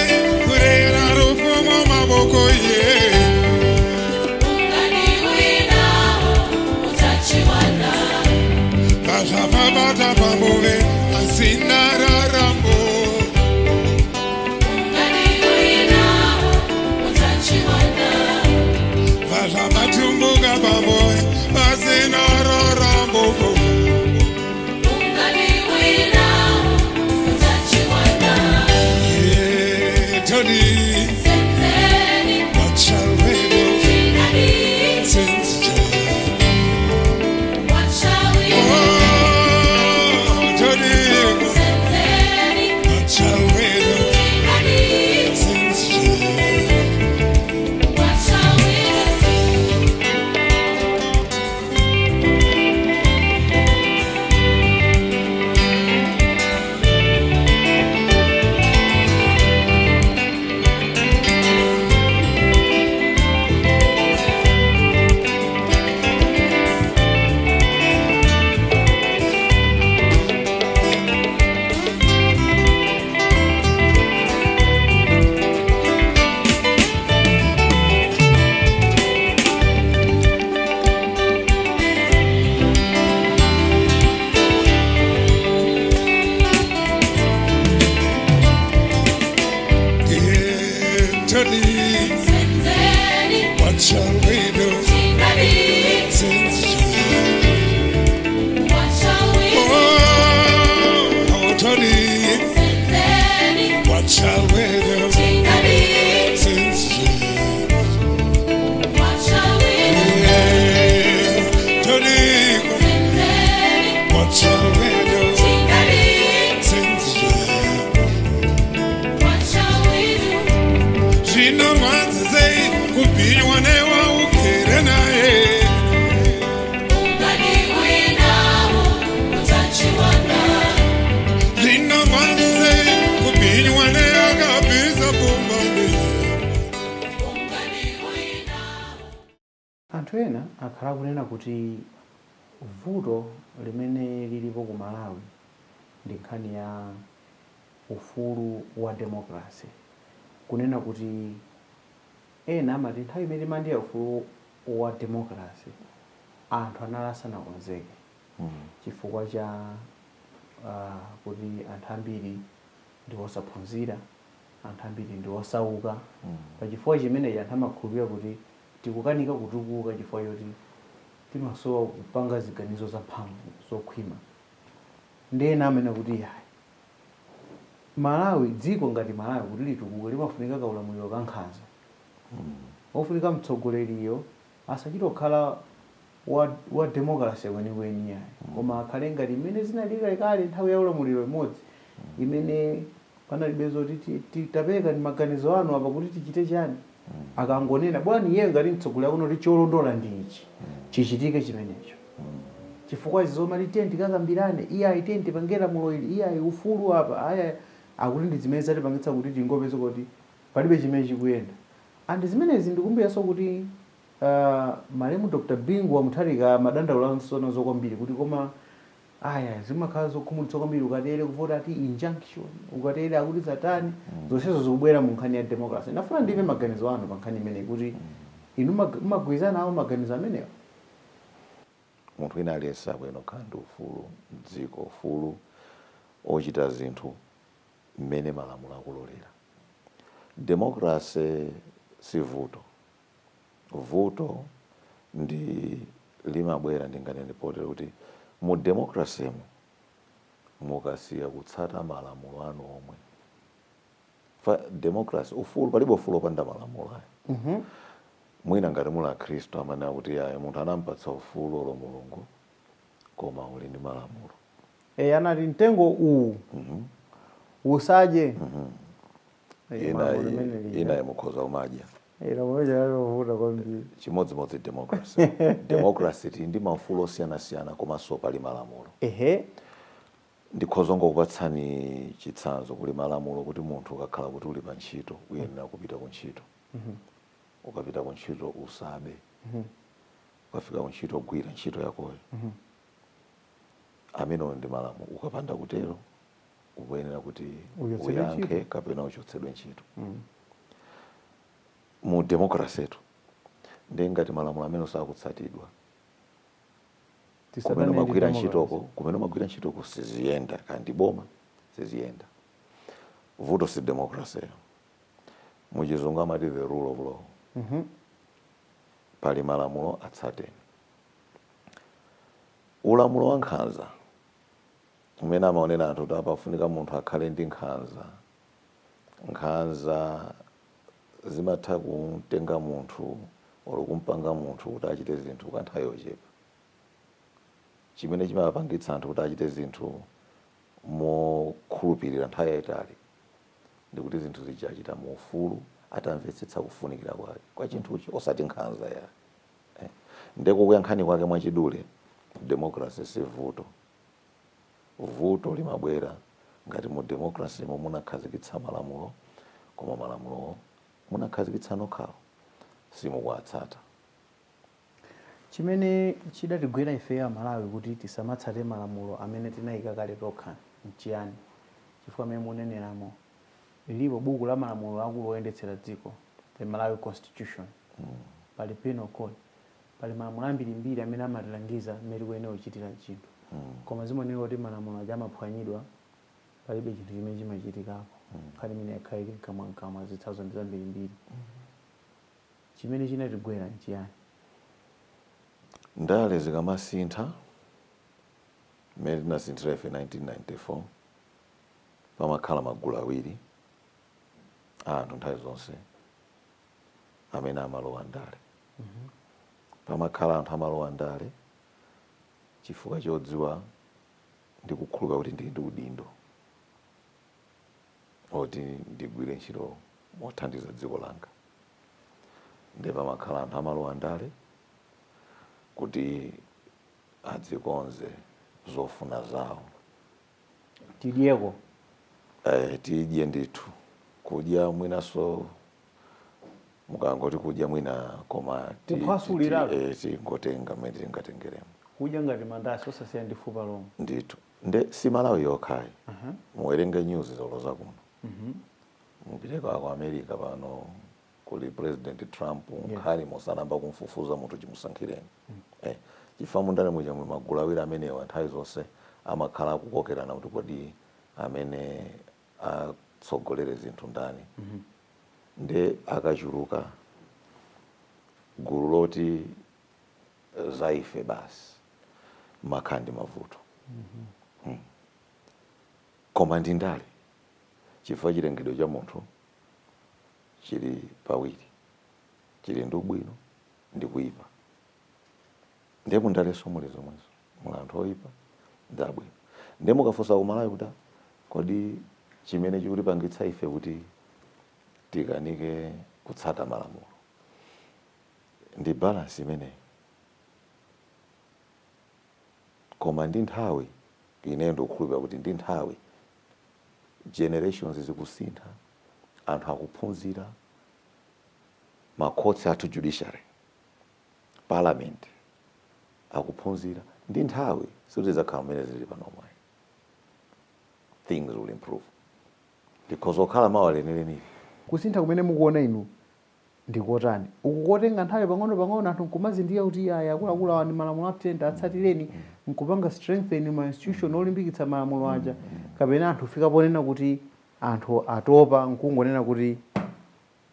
Speaker 1: Anthu ena akhala kunena kuti vuto limene lilipo ku Malawi ndi nkhani ya ufulu wa democracy, kunena kuti ena amati nthawi imene timandiya ufulu wa democracy anthu anasanakonzeke chifukwa cha kuti anthu ambiri ndi osaphunzira, anthu ambiri ndi osauka. Pachifukwa chimenechi anthu amakhulupirira kuti tikukanika kutukuka chifukwa choti timasowa kupanga ziganizo zamphamvu zokhwima. Ndi ena amene kuti yayi Malawi, dziko ngati Malawi kuti litukuke limafunika kaulamuliro kankhanza. Ofunika mtsogoleriyo asachite kukhala wa democracy kwenikweni yayi, koma akhale ngati imene zinalika kale nthawi ya ulamuliro imodzi imene panalibe zoti titapereka maganizo anu apa kuti tichite chani. Akangonena bwana iye ngati mtsogoleri kuno cholondola ndi ichi chichitike chimenecho. Chifukwa zomali tenti kakambirane iye aitenti pangera mulo ili iye ufulu apa aya akuti ndi zimene zatipangitsa kuti tingopeza kuti palibe chimene chikuyenda. And zimenezi ndikumbuyanso kuti malemu Dr. Bingu wa Mutharika madandaula nsona zokwambiri kuti koma aya zimakhala zokhumudwitsa kwambiri ukatere kuvota ati injunction ukatere akuti zatani zonsezo zikubwera mu nkhani ya democracy. Ndafuna ndive maganizo anu pa nkhani imeneyi kuti inu magwizana nawo maganizo amenewa.
Speaker 2: Munthu wina aliyense abwino kandi ufulu mdziko, ufulu ochita zinthu mmene malamulo akulolera. Democracy si vuto. Vuto ndi limabwera ndinganene potero kuti mu democracy mukasiya kutsata malamulo anu omwe. Fa democracy ufulu palibe ufulu opanda malamulo ayi. Mwina ngati mula Khristu amene akuti yaye munthu anampatsa ufulu olo Mulungu koma uli ndi malamulo.
Speaker 1: Anati mtengo uwu usaje.
Speaker 2: Ina yamukhoza umadya.
Speaker 1: Kwambiri.
Speaker 2: Chimodzimodzi democracy. Democracy ndi maufulu osiyana-siyana komanso pali malamulo. Ndikhoza ngokupatsani chitsanzo kuli malamulo kuti munthu ukakhala kuti uli pa ntchito uyenera kupita ku ntchito. Ukapita ku ntchito usabe. Ukafika ku ntchito gwira ntchito yakoyo. Amene ndi malamulo. Ukapanda kutero ukuyenera kuti uyankhe kapena uchotsedwe ntchito. Mu democracy etu ndi ngati malamulo amene sakutsatidwa kumene magwira ntchitoko siziyenda kandi boma siziyenda. Vuto si democracy. Muchizungu amati the rule of law. Pali malamulo atsateni. Ulamulo wa nkhanza umene amaonera anthu kuti apafunika munthu akhale ndi nkhanza nkhanza zimatha kutenga munthu olo kumpanga munthu kuti achite zinthu kwa nthawi yochepa. Chimene chimapangitsa anthu kuti achite zinthu mokhulupirira nthawi yayitali ndikuti zinthu zichachita mu ufulu atamvetsetsa kufunikira kwake kwa chinthuchi osati nkhanza ya ndeko kuyankhani kwake mwachidule. Democracy si vuto. Vuto limabwera ngati mu democracy mo munakhazikitsa malamulo koma malamulo munakhazikitsa nokhawo simukuwatsata.
Speaker 1: Chimene chidatigwera ife ya Malawi kuti tisamatsate malamulo amene tinayika kale tokha nchiyani? Chifukwa amene muneneramo lilipo buku la malamulo akulu oyendetsera dziko, the Malawi Constitution, pali penal code, pali malamulo ambirimbiri amene amatilangiza mmene kuyenera kuchitira chinthu. Koma zimonera kuti malamulo aja amaphwanyidwa palibe chinthu chimene chimachitikapo. Nkhani imene yakhalira mkamwa zitsanzo ndi zambirimbiri. Chimene chinatigwera nchiyani?
Speaker 2: Ndale zikamasintha mmene tinasinthira ife 1994 pamakhala magulu awiri anthu nthawi zonse amene amalowa ndale. Pamakhala anthu amalowa ndale chifukwa chodziwa ndi kukhulupirira kuti ndili ndi udindo oti ndigwire ntchito mothandiza dziko langa. Ndipo pamakhala anthu amalowa ndale kuti adzikonze zofuna zawo.
Speaker 1: Tidyeko.
Speaker 2: Tidye ndithu. Kudya mwinaso mukangoti kudya mwina koma tingotenga mmene tingatengeremo.
Speaker 1: Kudya ngati mandasi osasiya ndi fupa lomwe.
Speaker 2: Ndithu. Nde si Malawi yokhayi. Muwerenge news zoloza kuno. Mupite ku America pano kuli President Trump nkhani mosanamba kumfufuza munthu chimusankhireni. Chifukwa mundale muja mwe magulu awiri amenewa nthawi zonse amakhala kukokerana kuti kodi amene atsogolere zinthu ndani. Nde akachuluka gulu loti zaife basi makhandi mavuto. Koma ndi ndale chifukwa chilengedwe cha munthu chili pawiri, chili ndi ubwino ndi kuyipa. Nde mundaleso muli zomwezo muli anthu oyipa ndi abwino. Nde mukafunsa ku Malawi kuti kodi chimene chikutipangitsa ife kuti tikanike kutsata malamulo ndi balance imeneyi. Koma ndi nthawi ine ndikukhulupirira kuti ndi nthawi generations zikusintha, anthu akuphunzira, makhotsi athu judiciary, parliament akuphunzira, ndi nthawi sizakhala mmene zili panomwe. Things will improve because okhala mawaleneleni.
Speaker 1: Kusintha kumene mukuona inu ndikotani? Ukukotenga nthawi pang'ono anthu nkumazindikira kuti akuluakulu awa ndi malamulo atenda atsatireni nkupanga strengthen ma institution olimbikitsa malamulo aja, kapena anthu fika ponena kuti anthu atopa nkungonena kuti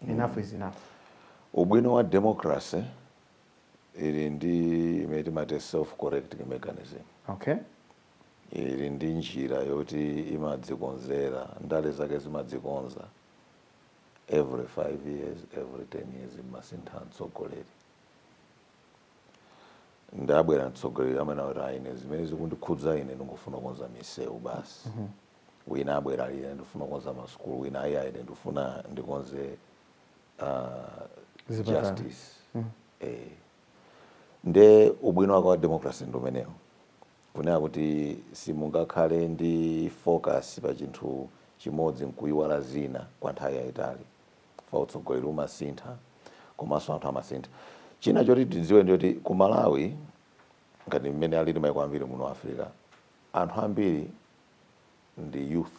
Speaker 1: enough is enough.
Speaker 2: Ubwino wa democracy ili ndi imene timati self correcting mechanism.
Speaker 1: Okay.
Speaker 2: Ili ndi njira yoti imadzikonzera, ndale zake zimadzikonza every 5 years, every 10 years masintha mtsogoleri. Ndabwera mtsogoleri amene kuti aine zimene zikundikhudza ine ndikufuna kukonza misewu basi. Wina abwera ine ndifuna kukonza masukulu, wina ine ndifuna ndikonze justice. Nde ubwino wake wa democracy ndi umenewo. Kunena kuti simungakhale ndi focus pa chinthu chimodzi nkuyiwala zina kwa nthawi yayitali. Fa utsogoleri umasintha komanso anthu amasintha. China choti tidziwe ndiyoti ku Malawi ngati mmene alili maiko ambiri muno Africa, anthu ambiri ndi youth.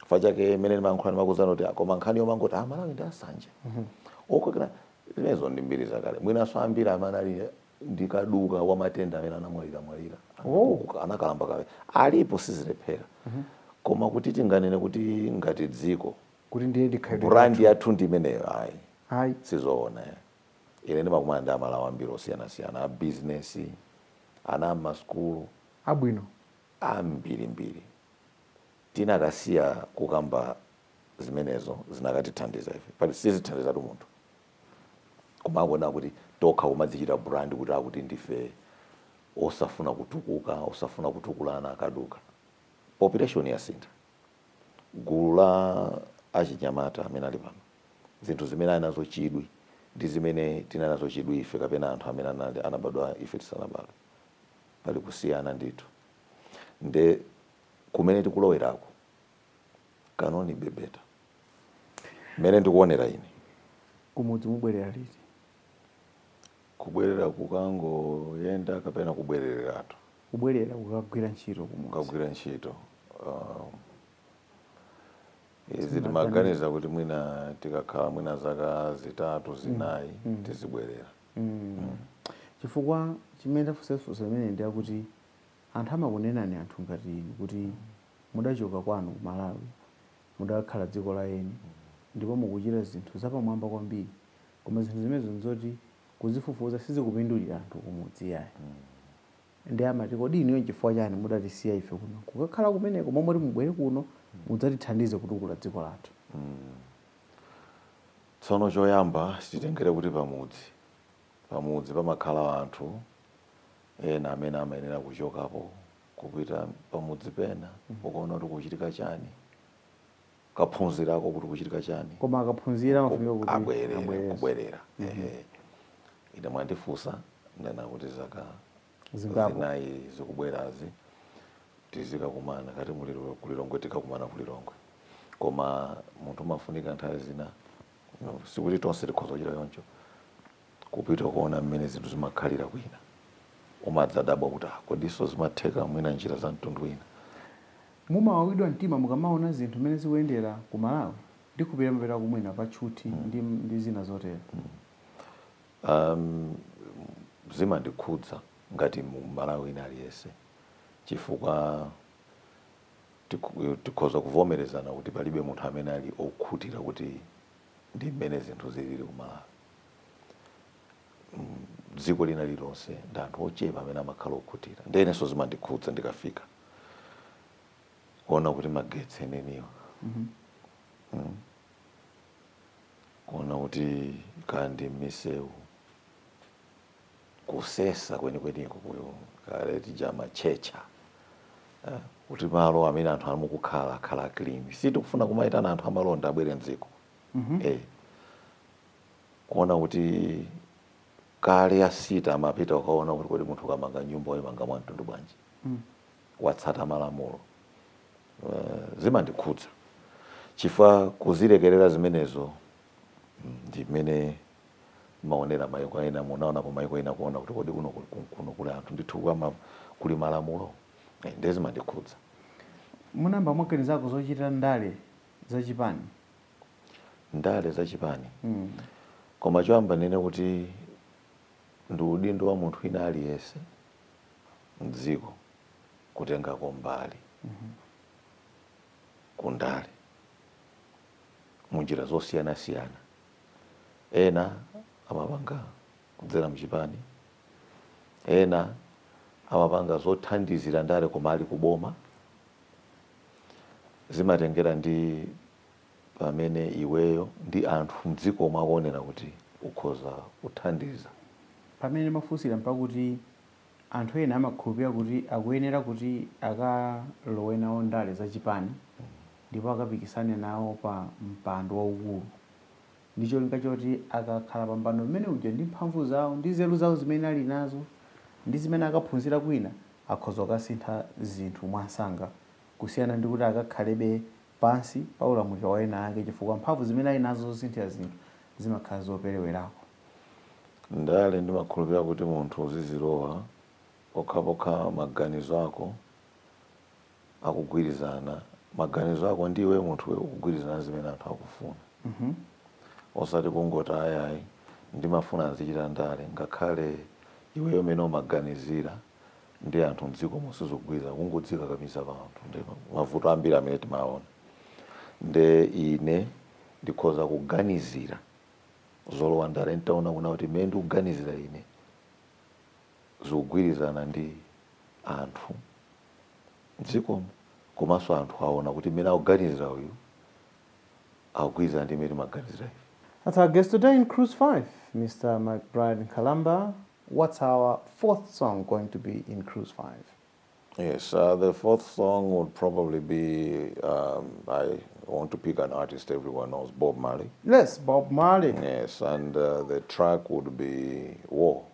Speaker 2: Fachake mmene ndimayankhula ndimakuzana kuti koma nkhani yomangoti Malawi ndi asanje. Okokera zimenezo ndi mbiri zakale. Mwinaso ambiri amene ali ndikaduka wa matenda amene anamwalira anakalamba kawe alipo sizilephera. Koma kuti tinganene kuti ngati dziko
Speaker 1: kuti ndiye dikhaidwe
Speaker 2: brand yathu ndi imeneyo ayi sizoona. Ine ndimakumana ndi Amalawi ambiri osiyana-siyana, business, ana masukulu
Speaker 1: abwino
Speaker 2: ambirimbiri. Tinakasiya kukamba zimenezo zinakatithandiza ife pali sizithandiza munthu kumaona kuti tokha umadzichita brand kuti akuti ndife osafuna kutukuka osafuna kutukulana akaduka. Population yasintha, gulu la achinyamata amene ali pano zinthu zimene ali nazo chidwi ndi zimene tina nazo chidwi ife kapena anthu amene anabadwa ife tisanabadwe pali kusiyana ndithu. Nde kumene tikulowerako kanoni bebeta mmene ndikuonera ine.
Speaker 1: Kumudzi mubwerera liti?
Speaker 2: Kubwerera kukangoyenda kapena kubwereratu?
Speaker 1: Kubwerera kukagwira ntchito kumudzi.
Speaker 2: Kukagwira ntchito. Izi timaganiza kuti mwina tikakhala mwina zaka zitatu zinayi tizibwerera.
Speaker 1: Chifukwa chimene tafusefusa imene ndi akuti anthu amakunenani anthu ngati kuti mudachoka kwanu ku Malawi mudakhala dziko la eni ndipo mukuchita zinthu zapamwamba kwambiri, koma zinthu zimenezo nzoti kuzifufuza sizikupindulira anthu kumudzi yayi. Ndi amati kodi iniyo chifukwa chani mudatisiya ife kuno kukakhala kumeneko momwe mubwere kuno mudzatithandize kutukula dziko lathu?
Speaker 2: Tsono choyamba sititengere kuti pamudzi pamakhala anthu ena amene amayenera kuchokapo kupita pamudzi pena ukaona kuti kuchitika chani, kaphunzirako kuti kuchitika chani,
Speaker 1: koma akaphunzira amafunika kuti
Speaker 2: kubwerera. Ine mwandifunsa ndena kuti zaka zinayi zikubwerazi tizikakumana kati kulilongwe tikakumana kulilongwe, koma munthu mafunika nthawi zina sikuti tonse tikhoza kuchita choncho kupita kuona mmene zinthu zimakhalira kwina umadzadabwa kuti kodiso zimatheka mwina njira za mtundu wina.
Speaker 1: Mumawawidwa mtima mukamaona zinthu mmene zikuyendera ku Malawi ndi kupita mapita kumwina pa tchuthi ndi zina zotera?
Speaker 2: Zimandikhudza ngati mu Malawi ina aliyese, chifukwa tikhoza kuvomerezana kuti palibe munthu amene ali okhutira kuti ndi mmene zinthu zilili ku Malawi. Dziko lina lilonse ndi anthu ochepa amene amakhala okhutira. Ndenenso zimandikhudza ndikafika kuona kuti magetsi eneniwa, kuona kuti kandi misewu kusesa kwenikweniko kuyo kale tija machecha, kuti malo amene anthu amukukhala akhala clean. Sitikufuna kumaitana anthu amalonda abwere mdziko. Kuona kuti kale asita amapita ukaona kuti kodi munthu kamanga nyumba oyimanga mwantundu bwanji watsata malamulo. Zimandikhudza chifukwa kuzilekerera zimenezo ndi mmene maonera mayiko ena munaona pa mayiko ena kuona kuti kodi kuno kuli anthu ndithu kuli malamulo. Ndi zimandikhudza.
Speaker 1: Munamba mwaganizako zochita ndale zachipani?
Speaker 2: Ndale zachipani? Koma choyamba nene kuti ndi udindo wa munthu ina aliyese mdziko kutengako mbali kundale munjira zosiyana-siyana. Ena amapanga kudzera mchipani, ena amapanga zothandizira ndale koma ali kuboma. Zimatengera ndi pamene iweyo ndi anthu mdziko mwakuonera kuti ukhoza kuthandiza.
Speaker 1: Pamene mafunsira mpakuti anthu ena amakhulupirira kuti akuyenera kuti akalowe nawo ndale zachipani ndipo akapikisane nawo pa mpando waukulu, ndicho cholinga choti akakhala pa mpando mmene uja ndi mphamvu zawo ndi nzeru zawo zimene ali nazo ndi zimene akaphunzira kwina akhoza kukasintha zinthu mwansanga, kusiyana ndi kuti akakhalebe pansi pa ulamuliro wa ena ake, chifukwa mphamvu zimene ali nazo zosinthira zinthu zimakhala zoperewerako.
Speaker 2: Ndale ndimakhulupirira kuti munthu uzizilowa pokhapokha maganizo ako akugwirizana, maganizo ako ndiwe munthu ukugwirizana zimene anthu akufuna. Osati kungoti ayayi ndimafuna azichita ndale ngakhale iweyo mene umaganizira ndi anthu mdziko musizogwirizana kungodzika kamisa pa anthu. Ndi mavuto ambiri amene timaona. Nde ine ndikhoza kuganizira zolowa ndale ntaona kuna kuti mmene ndikuganizira ine zikugwirizana ndi anthu mdzikomo, komanso anthu aona kuti mmene akuganizira uyu akugwiza ndi imene maganizira.
Speaker 1: That's our guest today in Cruise 5, Mr. McBride Kalamba. What's our fourth song going to be in Cruise 5?
Speaker 2: Yes, the fourth song would probably be, I want to pick an artist everyone knows, Bob Marley.
Speaker 1: Yes, Bob Marley.
Speaker 2: Yes, and the track would be War.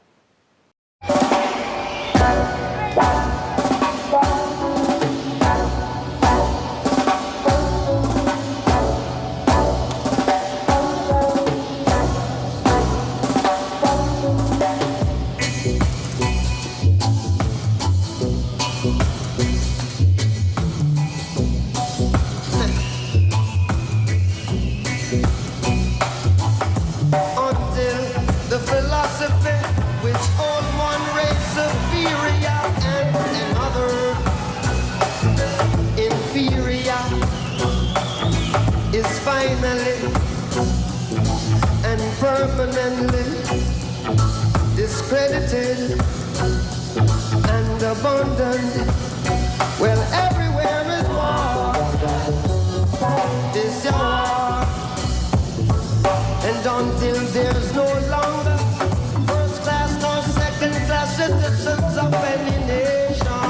Speaker 3: And permanently discredited and abandoned. Well, everywhere is war. This is war. And until there's no longer first class nor second class citizens of any nation,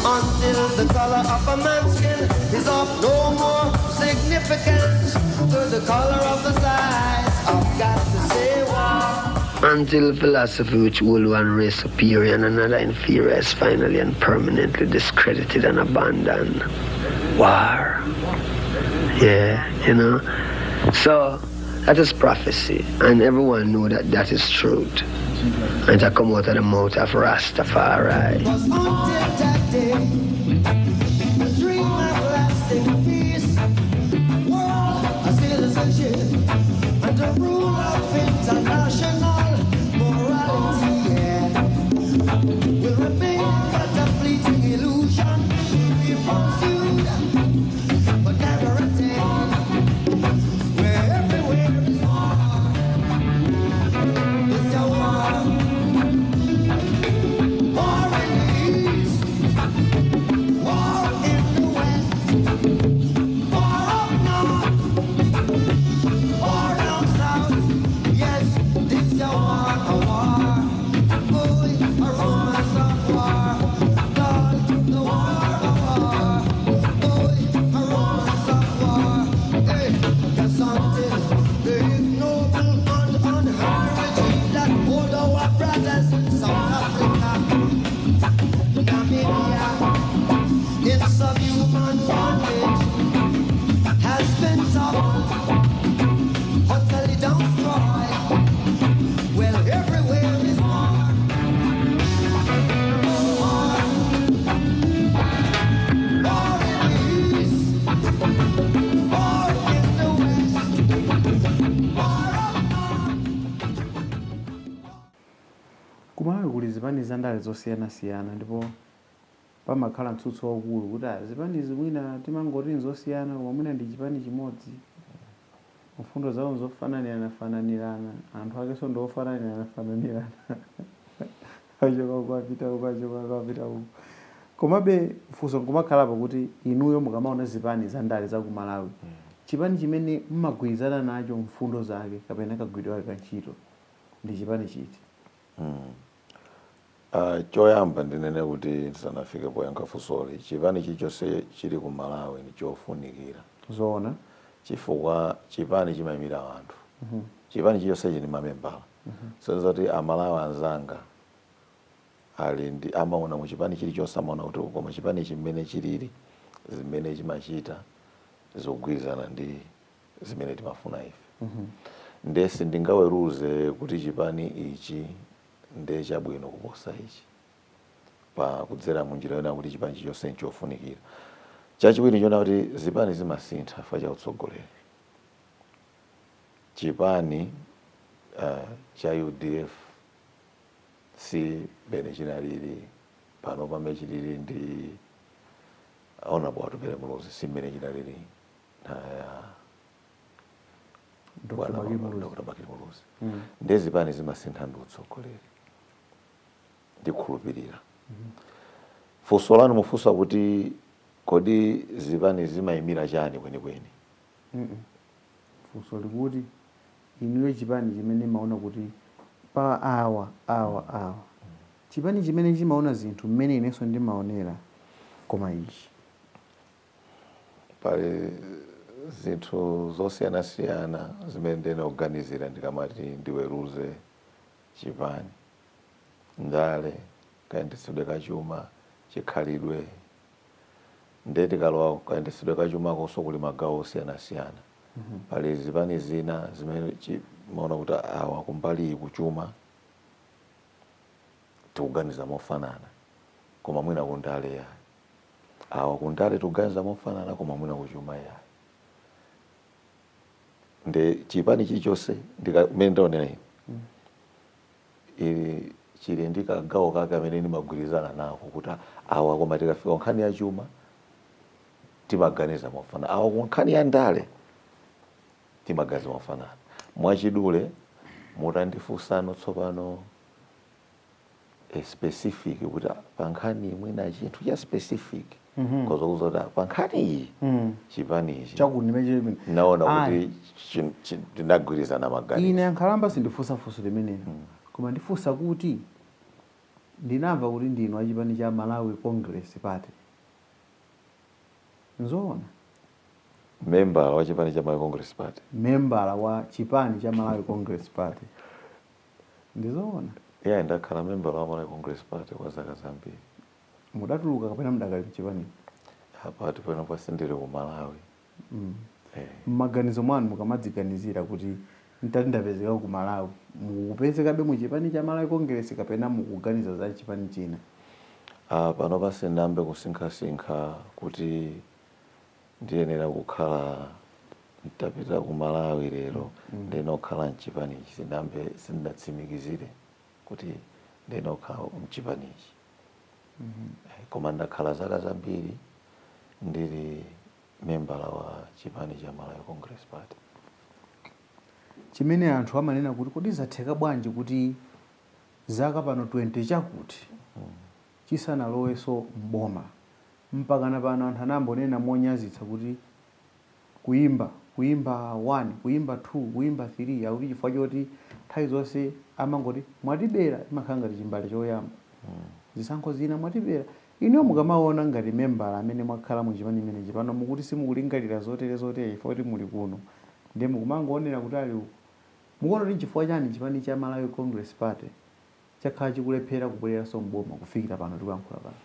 Speaker 3: until the color of a man's skin is of no more significance to the color of the size, I've got to say war. Until philosophy which will one race superior and another inferior is finally and permanently discredited and abandoned. War. Yeah, you know. So that is prophecy, and everyone know that that is truth. And to come out of the mouth of Rastafari. Because until that day, the dream of lasting peace, world of citizenship, and the rule of international morality, yeah, will remain but a fleeting illusion. We pursued, but never attained. Where everywhere is war. It's a war. War in the east, war in the west, war up north, war down south. Yes, it's a war. Boy, a romance of war. God, the war of war. Boy, a romance of war. Hey, yes, until the ignoble and unheard regime that hold our brothers in South Africa, Namibia, in subhuman bondage, has been toppled, utterly destroyed. Well, everywhere is war. War. War in the east, war in the west, war up north.
Speaker 1: Kumalawi kuli zipani zandale zosiyana-siyana ndipo pamakhala mtsutso waukulu kuti zipani ziwina timangoti zosiyana koma mwina ndi chipani chimodzi. Mfundo zawo zofananirana, anthu akenso ndi ofananirana. Achoka ukapita uko. Komabe funso nkumakhalapo kuti inuyo mukamaona zipani zandale za ku Malawi, chipani chimene mmagwirizana nacho mfundo zake kapena kagwiridwe kake kantchito ndi chipani chiti?
Speaker 2: Choyamba ndinene kuti tisanafike poyankha funsoli, chipani chilichonse chili ku Malawi ndi chofunikira.
Speaker 1: Zoona.
Speaker 2: Chifukwa chipani chimayimira anthu. Chipani chilichonse chili mamembala. So kuti Amalawi anzanga ali ndi amaona mu chipani chilichonse amaona kuti koma chipani chimene chilili zimene chimachita zogwirizana ndi zimene timafuna ife. Ndesi ndingaweruze kuti chipani ichi ndi chabwino kuposa ichi pa kudzera munjira yona kuti chipani chilichonse nchofunikira. Chachiwiri chona kuti zipani zimasintha chifukwa cha utsogoleri. Chipani cha UDF si bene chinalili pano pamene chilili ndi Honorable Atupele Mulozi, si bene chinalili na Dr. Bakiri Mulozi. Ndi zipani zimasintha ndi utsogoleri ndikhulupirira. Funso lanu mufunsa kuti kodi zipani zimayimira chani kwenikweni.
Speaker 1: Funso likuti inuyo chipani chimene maona kuti pa awa chipani chimene chimaona zinthu mmene inenso ndimaonera koma ichi
Speaker 2: pali zinthu zosiyana-siyana zimene ndinaganizira ndikamati ndiweruze chipani: ndale, kayendetsedwe kachuma, chikhalidwe. Ndeti kalowa kayendetsedwe kachuma konso kuli magawo osiyana-siyana. Pali zipani zina zimene maona kuti awa kumbali kuchuma tikuganiza mofanana koma mwina kundale yayi, awa kundale tikuganiza mofanana koma mwina kuchuma yayi. Nde chipani chilichonse mene ndaonera ili chili ndi kagawo kake amene ndimagwirizana nako kuti awa koma tikafika nkhani ya chuma timaganiza mofanana, awa nkhani ya ndale timaganiza mofanana. Mwachidule mutandifunsano tsopano specific kuti pa nkhani mwina chinthu cha specific koza kuzoti pa nkhani iyi chipani ichi naona kuti tinagwirizana maganizo.
Speaker 1: Ine ankhalamba sindifunsa funso limenelo koma ndifunsa kuti ndinamva kuti ndinu a chipani cha Malawi Congress Party. Nzoona?
Speaker 2: Membala wa chipani cha Malawi Congress Party.
Speaker 1: Membala wa chipani cha Malawi Congress Party. Ndizoona?
Speaker 2: Yeah, ndakhala membala wa Malawi Congress Party kwa zaka zambiri.
Speaker 1: Mudatuluka kapena mudakali chipani?
Speaker 2: Hapa tipeno pasindire ku Malawi.
Speaker 1: Maganizo mwanu mukamadziganizira kuti ntati ndapezeka ku Malawi, mukupezekabe mu chipani cha Malawi Congress kapena mukuganiza za chipani china?
Speaker 2: Pano pasindambe kusinkhasinkha kuti ndiyenera kukhala ntapita ku Malawi lero ndinokhala mchipani ichi, sindambe sindatsimikizire kuti ndinokhala mchipani ichi. Koma ndakhala zaka zambiri ndili membala wa chipani cha Malawi Congress Party.
Speaker 1: Chimene anthu amanena kuti kodi zatheka bwanji kuti zaka pano 20 chakuti chisanaloweso mboma mpakana pano anthu anambonena monyazitsa kuti kuimba 1, kuimba 2, kuimba 3 akuti chifukwa choti nthawi zonse amangoti mwatibera imakhala ngati chimbale choyamba. Zisankho zina mwatibera. Ino mukamaona ngati membala amene mwakhala mu chipani imenechi pano mukuti simukulingalira zotere chifukwa kuti muli kuno ndi mukumangoonera kuti ali uku. Mukuona kuti chifukwa chani chipani cha Malawi Congress Party chakhala chikulephera kubwereranso mboma kufikira pano tikuyankhula pano?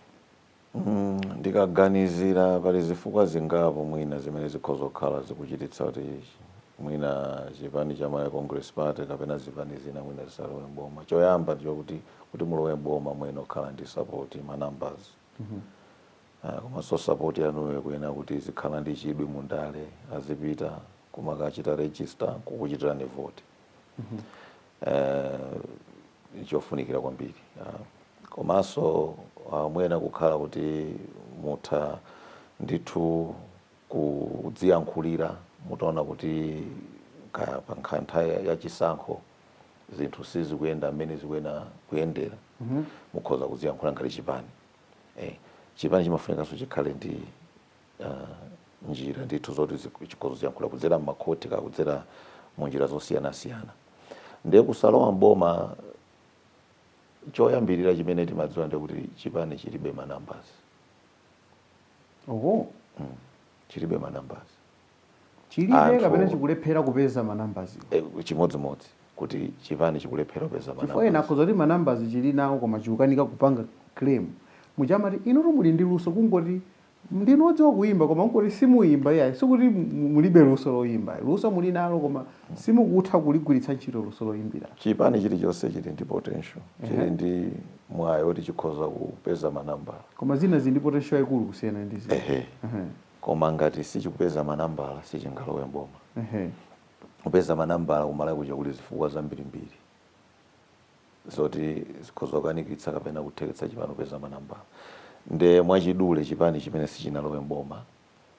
Speaker 2: Ndikaganizira pali zifukwa zingapo mwina zimene zikhoza kukhala zikuchititsa kuti mwina chipani cha Malawi Congress Party kapena zipani zina mwina zisalowe mboma. Choyamba ndicho kuti mulowe mboma mwina okhala ndi support ma numbers. Koma so support yanuyo kuyena kuti zikhala ndi chidwi mundale azipita kumakachita register kukuchitira ni vote. Chofunikira kwambiri. Komanso mwena kukhala kuti mutha ndithu kudziyankhulira, mutaona kuti pa nkhani ya chisankho zinthu sizikuyenda mmene zikuyenera kuyendera, mukhoza kudziyankhula ngati chipani. Chipani chimafunikanso chikhale ndi njira ndithu zoti chikhoza kudziyankhula kudzera m'makhoti kudzera mu njira zosiyana-siyana. Ndiye kusalowa mboma choyambirira chimene timadziwa ndi kuti chipani chilibe ma numbers. Chilibe ma numbers.
Speaker 1: Chilibe kapena chikulephera kupeza ma numbers?
Speaker 2: Chimodzimodzi kuti chipani chikulephera kupeza ma numbers.
Speaker 1: Chifukwa ena akhoza kuti ma numbers chili nawo koma chikukanika kupanga claim. Muchamati inu muli ndi luso kungoti ndinodziwa kuimba koma ngoti simuimba yayi, sikuti mulibe luso loimba. Luso muli nalo koma simukutha kuligwiritsa ntchito luso loimbira.
Speaker 2: Chipani chilichonse chili ndi potential. Chili ndi mwayi woti chikhoza kupeza ma numbers.
Speaker 1: Koma zina zili ndi potential ikulu kusiyana ndi zina.
Speaker 2: Koma ngati sichikupeza ma numbers sichingalowe mboma. Kupeza ma numbers kumalawi kuja kuli zifukwa zambirimbiri zoti zikhoza kukanikitsa kapena kutheketsa chipani kupeza ma numbers. Nde mwachidule chipani chimene sichinalowe mboma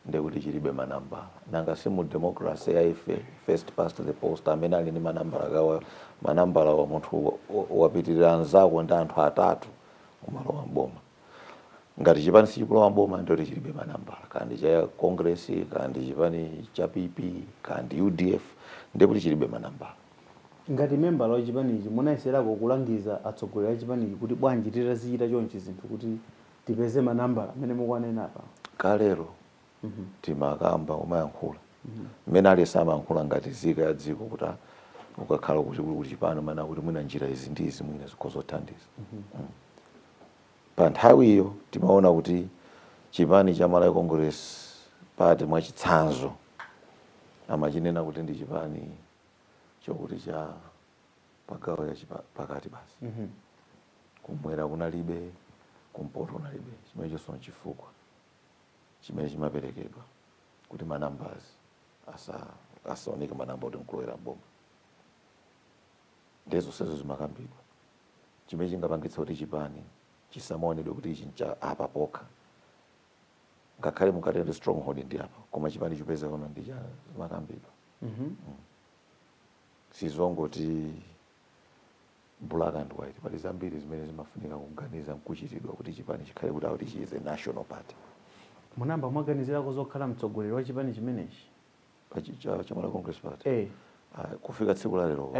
Speaker 2: nde kuti chilibe ma numbers. Nanga simu democracy ya ife first past the post amene ali ndi ma numbers akawa ma numbers wa munthu wapitirira anzako ndi anthu atatu kumalowa mboma. ngati chipani sichikulowa mboma ndoti chilibe manambala, kandi cha Congress, kandi chipani cha PP, kandi UDF, ndikuti chilibe manambala.
Speaker 1: Ngati membala wa chipanichi munayeserako kulangiza atsogoleri a chipanichi kuti bwanji titazichita chonchi zinthu kuti tipeze manambala amene mukwanena apa?
Speaker 2: Kalero timakamba umayankhula mmene alesa amayankhula ngati zika ya dziko kuti ukakhala kuti chipano mana kuti mwina njira izi ndi izi mwina zikhozothandiza. Pa nthawi iyo timaona kuti chipani cha Malawi Congress Party mwachitsanzo amachinena kuti ndi chipani chokuti cha pagawo ya pakati basi. Kumwera kunalibe, kumpoto kunalibe, chimene chonso chifukwa chimene chimaperekedwa kuti manambers asaoneke manamba kuti nkulowera mboma. Ndezo sezo zimakambidwa chimene chingapangitsa kuti chipani chisamuonedwe kuti ichi ncha apa pokha, ngakhale mukati ndi stronghold ndi apa, koma chipani chipeza kono ndi cha zimakambidwa. Sizongoti black and white, pali zambiri zimene zimafunika kuganiza mkuchitidwa kuti chipani chikhale kuti auti chi is a national party.
Speaker 1: Munamba mwaganizirako zokhala mtsogoleri wa chipani chimenechi
Speaker 2: cha Malawi Congress Party? Kufika tsiku la lero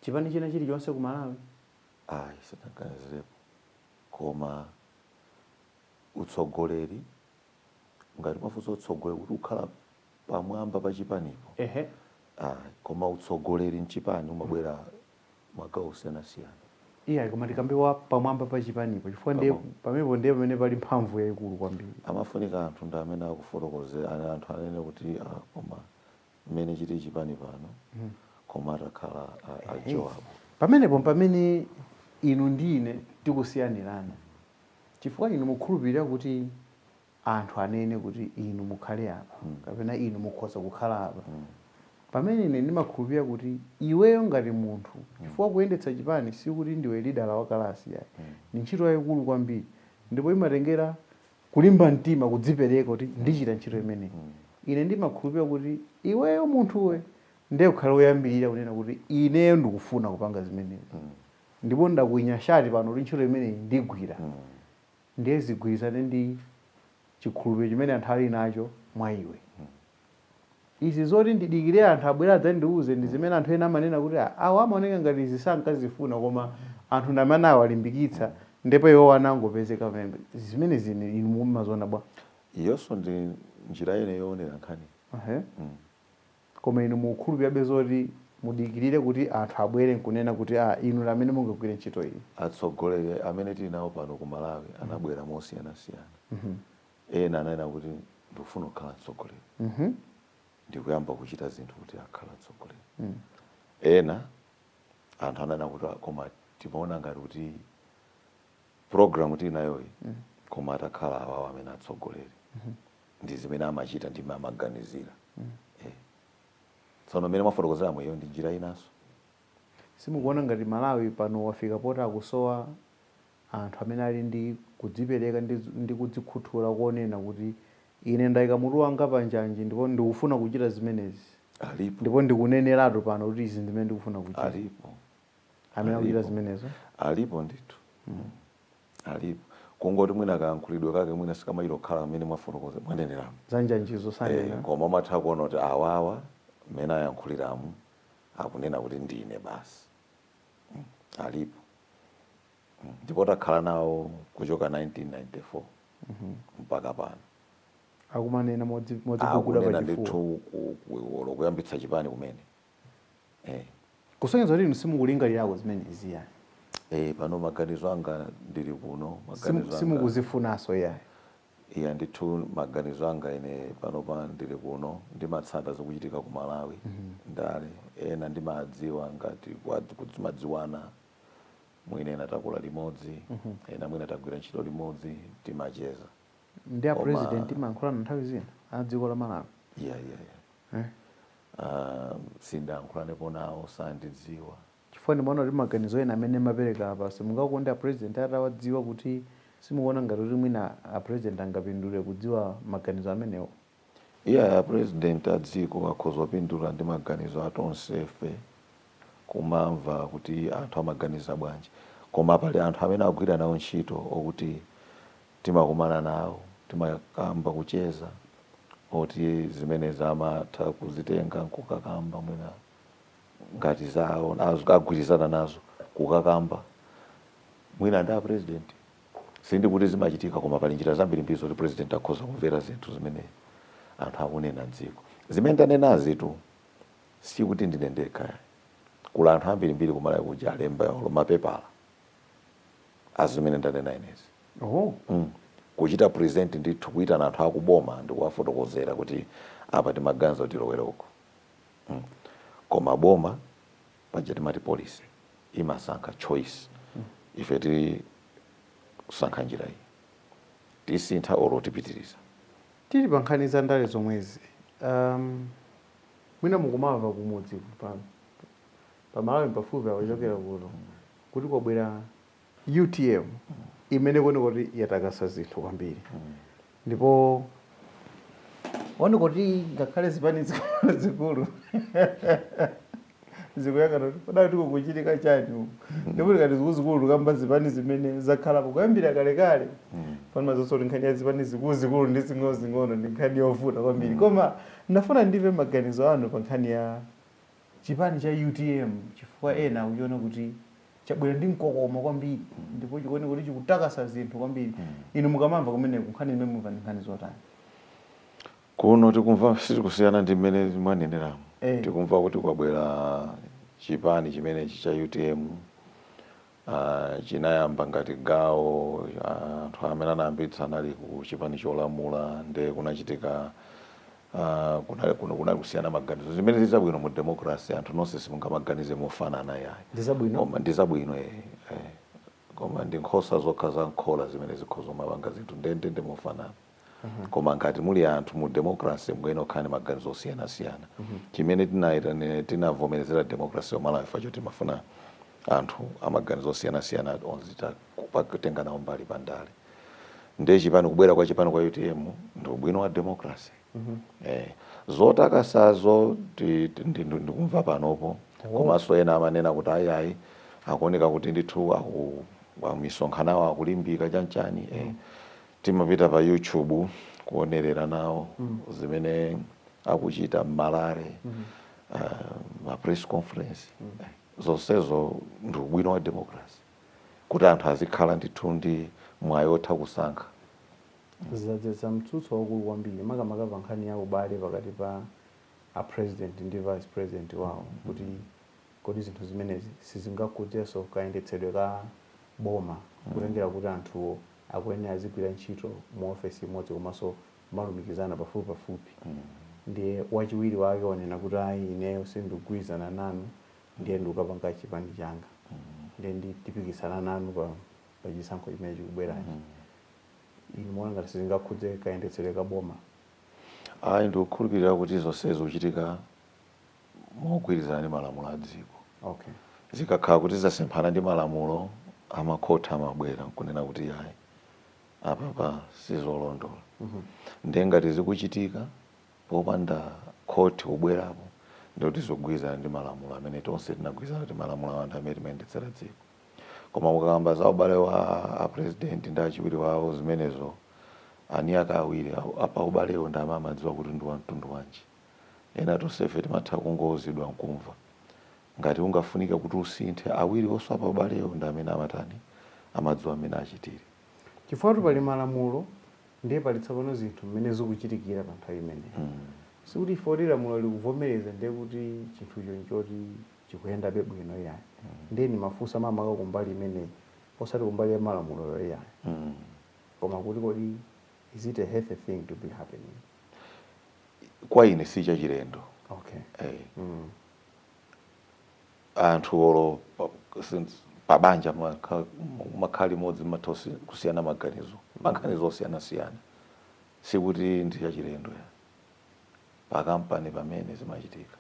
Speaker 1: chipani china chilichonse ku Malawi
Speaker 2: sinaganizirepo, koma utsogoleri ngati mafunso utsogoleri kuti ukhala pamwamba pa chipanipo. Koma utsogoleri mchipani umabwera magawo osiyanasiyana.
Speaker 1: Koma tikambewa pamwamba pa chipanipo chifukwa ndiye pamenepo ndiye pamene pali mphamvu yayikulu kwambiri.
Speaker 2: Amafunika anthu ndi amene akufotokozera, anthu anene kuti koma mmene chiti chipani pano koma atakhala ajowapo.
Speaker 1: Pamenepo pamene inu ndi ine tikusiyanirana, chifukwa inu mukhulupirira kuti anthu anene kuti inu mukhale apa kapena inu mukhoza kukhala apa. Pamene ine ndimakhulupirira kuti iweyo ngati munthu chifukwa kuyendetsa chipani sikuti ndiwe leader wa kalasi yayi, ni ntchito yayikulu kwambiri, ndipo imatengera kulimba mtima kudzipereka kuti ndichita ntchito imeneyi. Ine ndimakhulupirira kuti iweyo munthuwe ndiye ukhale woyambirira kunena kuti ineyo ndikufuna kupanga zimenezi, ndipo ndakwinya shati pano kuti ntchito imeneyi ndigwira. Ndiye zigwirizane ndi chikhulupiriro chimene anthu ali nacho mwa iwe. Izi zoti ndidikire anthu abwera adzandiuze ndi zimene anthu ena amanena kuti awa amaoneka ngati izi sankazifuna, koma anthu ndamene awalimbikitsa ndipo iwo anangopezeka pamene zimene zine inu mumazona bwa.
Speaker 2: Iyonso ndi njira ine yoonera nkhani.
Speaker 1: Koma inu mukhulupirirabe zoti mudikirire kuti anthu abwere nkunena kuti inu amene mungagwire ntchito iyi.
Speaker 2: Atsogoleri amene tili nawo pano ku Malawi anabwera mosiyanasiyana. Ena ananena kuti ndikufuna kukhala mtsogoleri, ndikuyamba kuchita zinthu kuti akhala mtsogoleri. Ena anthu ananena kuti koma timaona ngati kuti program tinayoyi koma atakhala awawo amene atsogoleri ndi zimene amachita ndi amaganizira. Tsono mmene mwafotokozera mweyo ndi njira inanso.
Speaker 1: Simukuona ngati Malawi pano wafika poti akusowa anthu amene ali ndi kudzipereka ndi kudzikhuthula kuonena kuti ine ndayika mutu wanga panjanji ndipo ndikufuna kuchita zimenezi. Ndipo ndikuneneratu pano kuti izi ndimene ndikufuna kuchita.
Speaker 2: Alipo
Speaker 1: amene akuchita zimenezo.
Speaker 2: Alipo ndithu. Alipo. Kungoti mwina kayankhulidwe kake mwina sikamayiro khala amene mwafotokoza mwaneneramu.
Speaker 1: Zanjanjizo sanena.
Speaker 2: Koma matha kuona kuti awawa mmene ayankhuliramu akunena kuti ndine basi. Alipo. Ndipo takhala nawo kuchoka 1994 mpaka pano.
Speaker 1: Akumanena modziguguda
Speaker 2: pachifuwa. Ndithu kuyambitsa chipani kumene.
Speaker 1: Kusonyeza kuti inu simukulingalirako zimene iziya.
Speaker 2: Pano maganizo anga ndili kuno.
Speaker 1: Simukuzifunanso yayi.
Speaker 2: Ndithu maganizo anga ine pano pa ndili kuno ndimatsata zokuchitika ku Malawi. Ndale ena ndimadziwa ngati kudzimadziwana. Mwina ena takula limodzi, ena mwina tagwira ntchito limodzi, timacheza.
Speaker 1: Ndi president imankhulana nthawi zina a dziko la Malawi.
Speaker 2: Sindayankhulanepo nawo sandidziwa.
Speaker 1: Chifukwa ndimaona kuti maganizo ena amene mapereka apa simungakonda president atawadziwa kuti simukuona ngati kuti mwina a president angapindule kudziwa maganizo amenewo.
Speaker 2: President a dziko akhoza kupindula ndi maganizo atonsefe kumamva kuti anthu amaganiza bwanji. Koma pali anthu amene agwira nawo ntchito okuti timakumana nawo timakamba kucheza oti zimene zamatha kuzitenga nkukakamba mwina ngati zawo agwirizana nazo kukakamba mwina nda president sindi kuti zimachitika koma pali njira zambiri mbiri zoti president akhoza kumvera zinthu zimene anthu akunena mdziko zimene ndanenazi tu sikuti ndine ndekha kula anthu ambiri mbiri kumala kuja alemba mapepala azimene ndanena inezi kuchita present ndithu kuitana anthu akuboma ndikuwafotokozera kuti apa timaganiza tilowere uko koma boma paja timati policy imasankha choice ife tili kusankha njira iyi tisintha oro tipitiriza
Speaker 1: tili pankhani za ndale zomwezi mwina mukumava kumudzi pamalawi pafupi awachokera kuno kuti kwabwera UTM imene kuti yatakasa zinthu kwambiri ndipo wani kuti ngakhale zipani zikulu zikuyangana padali tikukuchitika chani ndipo ngati zikulu kamba zipani zimene zakhalapo kuyambira kalekale pano mazosoti nkhani ya zipani zikulu ndi zing'ono ndi nkhani yovuta kwambiri koma ndafuna ndive maganizo anu pa nkhani ya chipani cha UTM chifukwa ena akuchiona kuti chabwera ndi mkokoma kwambiri ndipo chikuone kuti chikutakasa zinthu kwambiri inu mukamamva kumene nkhani imene mumva ndi nkhani zotani
Speaker 2: kuno tikumva sikusiyana ndi mmene mwaneneramu tikumva kuti kwabwera chipani chimene cha UTM chinayamba ngati gawo anthu amene anayambitsa ali ku chipani cholamula nde kunachitika kunali kusiyana maganizo zimene zizabwino mu democracy anthu nonse simungamaganize mofanana yayi ndizabwino koma ndi nkhosa zokha za nkhola zimene zikhoza mabanga zinthu ndende mofanana koma ngati muli anthu mu democracy mwene okhani maganizo osiyana-siyana chimene tinavomerezera democracy yomalawi facho timafuna anthu amaganizo osiyana-siyana onzita kutenga nawo mbali pandale nde chipani kubwera kwa chipani kwa UTM ndi ubwino wa democracy zotakasazo ndikumva panopo komanso ena amanena kuti ayayi akuoneka kuti ndithu misonkhano akulimbika chanchani timapita pa YouTube kuonerera nawo zimene akuchita mmalare ma press conference zonsezo ndi ubwino wa democracy kuti anthu azikhala ndithu ndi mwayi otha kusankha
Speaker 1: zadzetsa mtsutso waukulu kwambiri makamaka pa nkhani ya ubale pakati pa a president ndi vice president wawo kuti kodi zinthu zimenezi sizingakhuzenso kayendetsedwe ka boma kutengera kuti anthuwo akuyenera azigwira ntchito mu ofesi imodzi komanso malumikizana pafupi ndiye wachiwiri wake wanena kuti ayi ineyo sindikugwirizana nanu ndiye ndikukapanga chipani changa ndiye ndipikisana nanu pa chisankho chimene chikubwerachi inu muona ngati sizingakhuze kayendetsedwe ka boma
Speaker 2: ayi ndikukhulupirira kuti zonsezo kuchitika mogwirizana ndi malamulo a dziko zikakhala kuti zasemphana ndi malamulo amakhoti amabwera kunena kuti ayi apapa sizolondola ndiye ngati zikuchitika popanda khoti kubwerapo ndikuti zikugwirizana ndi malamulo amene tonse tinagwirizana kuti malamulo anthu amene timayendetsera dziko koma mukakamba za ubale wa a president ndi achiwiri wawo zimenezo aniyaka awiri apa ubalewo ndi amadziwa kuti ndi wa mtundu wanji ena tonsefe timatha kungozidwa nkumva ngati ungafunike kuti usinthe awiri onso apa ubalewo ndi amene amatani amadziwa amene achitire
Speaker 1: chifukwa pali malamulo ndiye pali tsopano zinthu mmene zikuchitikira pa nthawi imeneyi sikuti ife lamulo likuvomereza ndiye kuti chinthucho nchoti chikuyenda bwino yayi ndiye ni mafunso mamaka kumbali imeneyi osati kumbali ya malamulo yayi koma kuti kodi is it a healthy thing to be happening
Speaker 2: kwa ine si chachilendo anthu olo pabanja makhali modzi mathosi kusiyana maganizo osiyana-siyana sikuti ndi chachilendo ya pakampani pamene zimachitika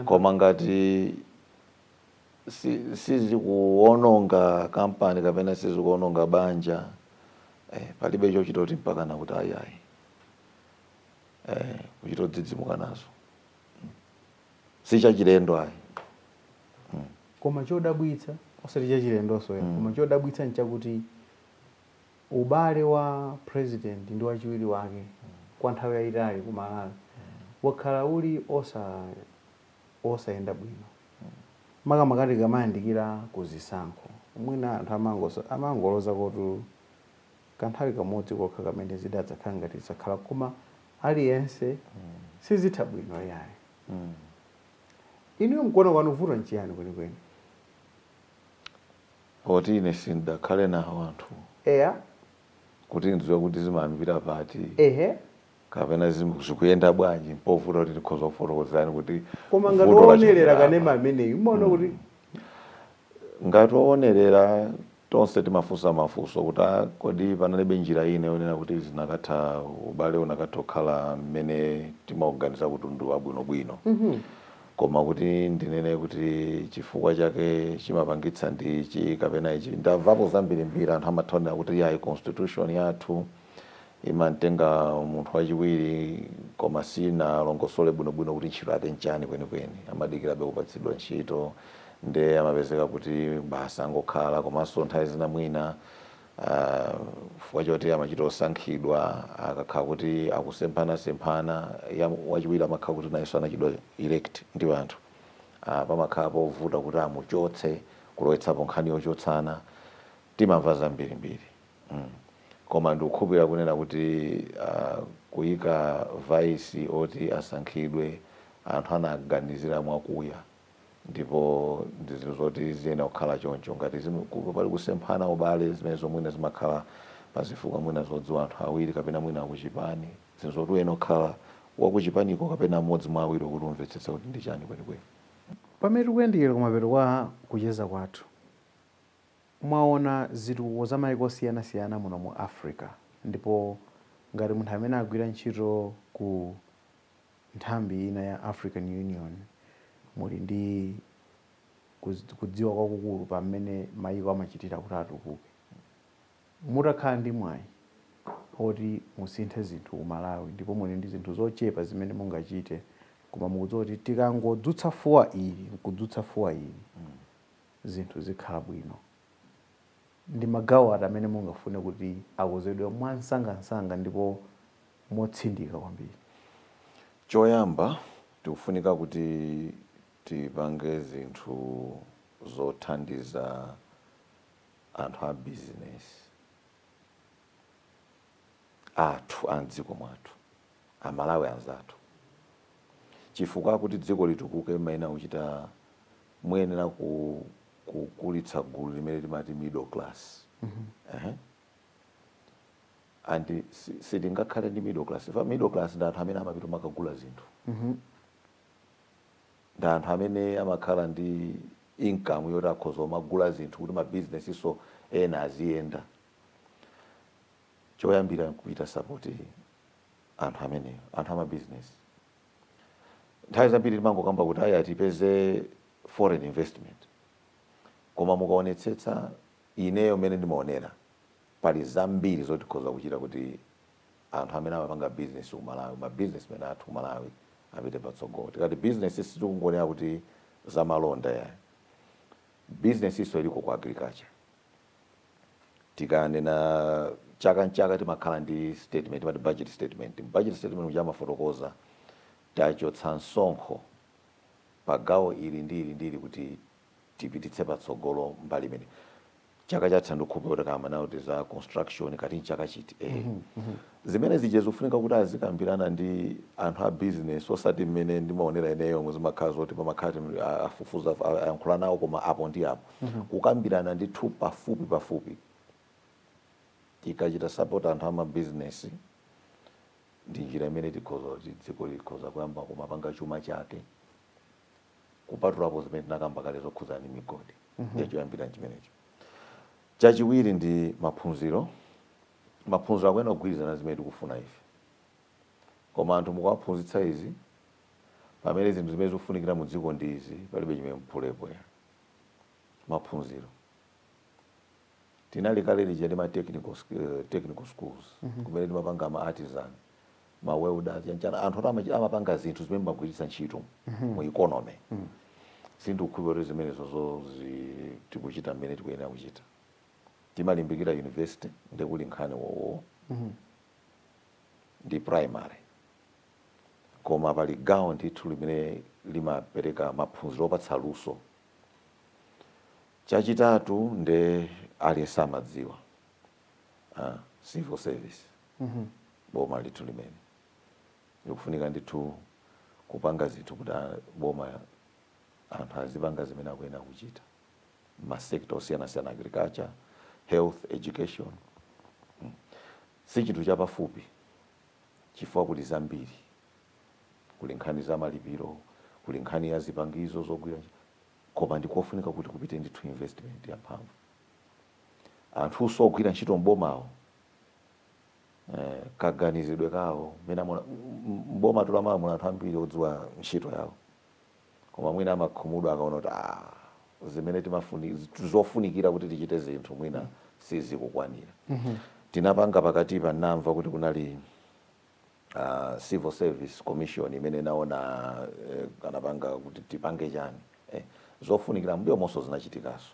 Speaker 2: koma ngati sizikuononga kampani kapena sizikuononga banja palibe chochita kuti mpakana kuti ayayi kuchitodzidzimuka nazo si chachilendo ayi
Speaker 1: koma chodabwitsa osati chachilendonso koma chodabwitsa nchakuti ubale wa president ndi wachiwiri wake kwa nthawi yayitali ku Malawi wakhala uli osayenda bwino makamaka tikamayandikira kuzisankho mwina anthu amangoloza kuti kanthawi kamodzi kokha kamene zidadzakhala ngati zakhala koma aliyense sizitha bwino yayi. Inuyo mkuona kwanu vuto nchiyani kwenikweni?
Speaker 2: Oti ine sindakhale nawo anthu kuti ndidziwe kuti zimayambira pati kapena zikuyenda bwanji mpovuta kuti ndikhoza kufotokozani kuti
Speaker 1: koma ngati owonerera kanema ameneyu umaona kuti
Speaker 2: ngati owonerera tonse timafunsa mafunso kuti kodi panalibe njira ine yonena kuti zinakatha ubale unakatokhala mmene timaoganiza kuti ndi wabwinobwino. Koma kuti ndinene kuti chifukwa chake chimapangitsa ndichi kapena ichi ndamvapo zambirimbiri anthu amathaonera kuti yayi constitution yathu imantenga munthu wachiwiri koma sina longosole bwinobwino kuti ntchito yake nchani kwenikweni amadikirabe kupatsidwa ntchito nde amapezeka kuti basa angokhala komanso nthawi zina mwina chifukwa choti amachita osankhidwa akakhala kuti akusemphana wachiwiri amakhala kuti nayenso anachidwa elect ndi anthu pamakhala povuta kuti amuchotse kulowetsapo nkhani yochotsana timamva zambirimbiri. Koma ndikukhulupirira kunena kuti kuyika vice oti asankhidwe anthu anaganizira mwakuya ndipo ndizinthu zoti ziyena kukhala choncho ngati pali kusemphana ubale zimenezo mwina zimakhala pazifuka mwina zodziwa anthu awiri kapena mwina akuchipani zinthu zoti uyena kukhala wakuchipaniko kapena mmodzi mwa awiri kuti umvetsetsa kuti ndi chani kwenikweni.
Speaker 1: Pamene tikuyandikira kumapeto kwa kucheza kwathu mwaona zitukuko za mayiko osiyanasiyana muno mu Africa ndipo ngati munthu amene agwira ntchito ku nthambi ina ya African Union muli ndi kudziwa kwakukulu pamene mayiko amachitira kuti atukuke. Mutakhala ndi mwayi oti musinthe zinthu ku Malawi ndipo muli ndi zinthu zochepa zimene mungachite koma mukudziwa kuti tikangodzutsa fuwa ili nkudzutsa fuwa ili zinthu zikhala bwino. Ndi magawo ati amene mungafune kuti akozedwe mwansangansanga ndipo motsindika kwambiri?
Speaker 2: Choyamba tikufunika kuti tipange zinthu zothandiza anthu a business athu amdziko mwathu amalawi anzathu chifukwa kuti dziko litukuke maina kuchita muyenera kukulitsa gulu limene timati middle class. And sitingakhale ndi middle class. Ifa middle class ndi anthu amene amapita makagula zinthu. Ndi anthu amene amakhala ndi income yoti akhoza magula zinthu kuti mabusiness iso ena aziyenda. Choyambira kuita support anthu amene anthu amabusiness. Nthawi zambiri timangokamba kuti aya tipeze foreign investment. Koma mukaonetsetsa ineyo mene ndimaonera pali zambiri zoti tikhoza kuchita kuti anthu amene amapanga business ku Malawi mabusinessmen athu ku Malawi apite patsogolo. Tikati business sitingonera kuti zamalonda ya business iso iliko ku agriculture. Tikanena chaka timakhala ndi statement timati budget statement. Budget statement uja amafotokoza tachotsa msonkho pagawo ili ndili kuti tipititse patsogolo mbali imene. Chaka chatha ndikukhulupirira kuti kama nawo za construction kati chaka chiti zimene zije zofunika kuti azikambirana ndi anthu a business osati mmene ndimaonera ineyo muzimakhala zoti pamakhala afufuza ayankhula nawo koma apo ndi apo kukambirana ndi thu pafupi tikachita support anthu ama business ndi njira imene tikhoza kuti dziko likhoza kuyamba kumapanga chuma chake kupatulapo zimene tinakamba kale zokhudza ndi migodi yachoyambira chimenecho. Chachiwiri ndi maphunziro akuyenera kugwirizana zimene tikufuna ife koma anthu mukawaphunzitsa izi pamene zinthu zimene zikufunikira mu dziko ndi izi palibe chimene mphulepo ya maphunziro. Tinali kale lija ndi ma technical schools kumene timapanga ama artisan ma welders yanchana anthu amapanga zinthu zimene magwiritsa ntchito mu economy. Sindikukhulupirira zimene zozo tikuchita mmene tikuyenera kuchita. timalimbikira university ndekuli nkhani wowo ndi primary koma pali gawo ndithu limene limapereka maphunziro opatsa luso. Chachitatu nde aliyense amadziwa civil service boma lithu limene likufunika ndithu kupanga zinthu kuti boma anthu azipanga zimene akuyena kuchita masekta osiyana-siyana, agriculture, health, education. Si chinthu chapafupi chifukwa kuti zambiri kuli nkhani za malipiro, kuli nkhani ya zipangizo zogwira, koma ndikofunika kuti kupite ndithu investment yamphamvu. Anthu sogwira ntchito mbomawo kaganizidwe kawo mena mboma tulama muna anthu ambiri odziwa ntchito yawo koma mwina amakhumudwa akaona kuti zimene zofunikira kuti tichite zinthu mwina sizikukwanira. Tinapanga pakati pa namva kuti kunali Civil Service Commission imene naona kanapanga kuti tipange chani zofunikira mbuyo monso zinachitikaso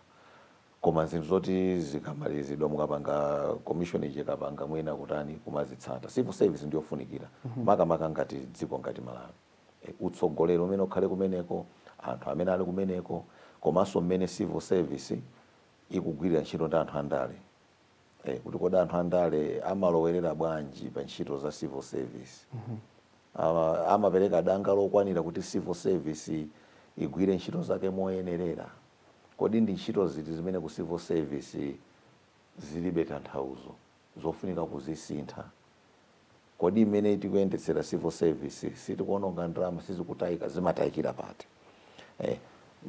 Speaker 2: koma zinthu zoti zikamalizidwa mukapanga commission ikapanga mwina kutani kumazitsata. Civil service ndiyofunikira makamaka ngati dziko ngati Malawi, utsogolero umene ukhale kumeneko, anthu amene ali kumeneko, komanso mmene civil service ikugwirira ntchito ndi anthu andale kuti kodi anthu andale amalowerera bwanji pa ntchito za civil service. Amapereka danga lokwanira kuti civil service igwire ntchito zake moyenerera. Kodi ndi ntchito ziti zimene ku civil service zilibe tanthauzo zofunika kuzisintha? Kodi imene tikuyendetsera civil service sitikuononga ndalama sizikutayika zimatayikira pati?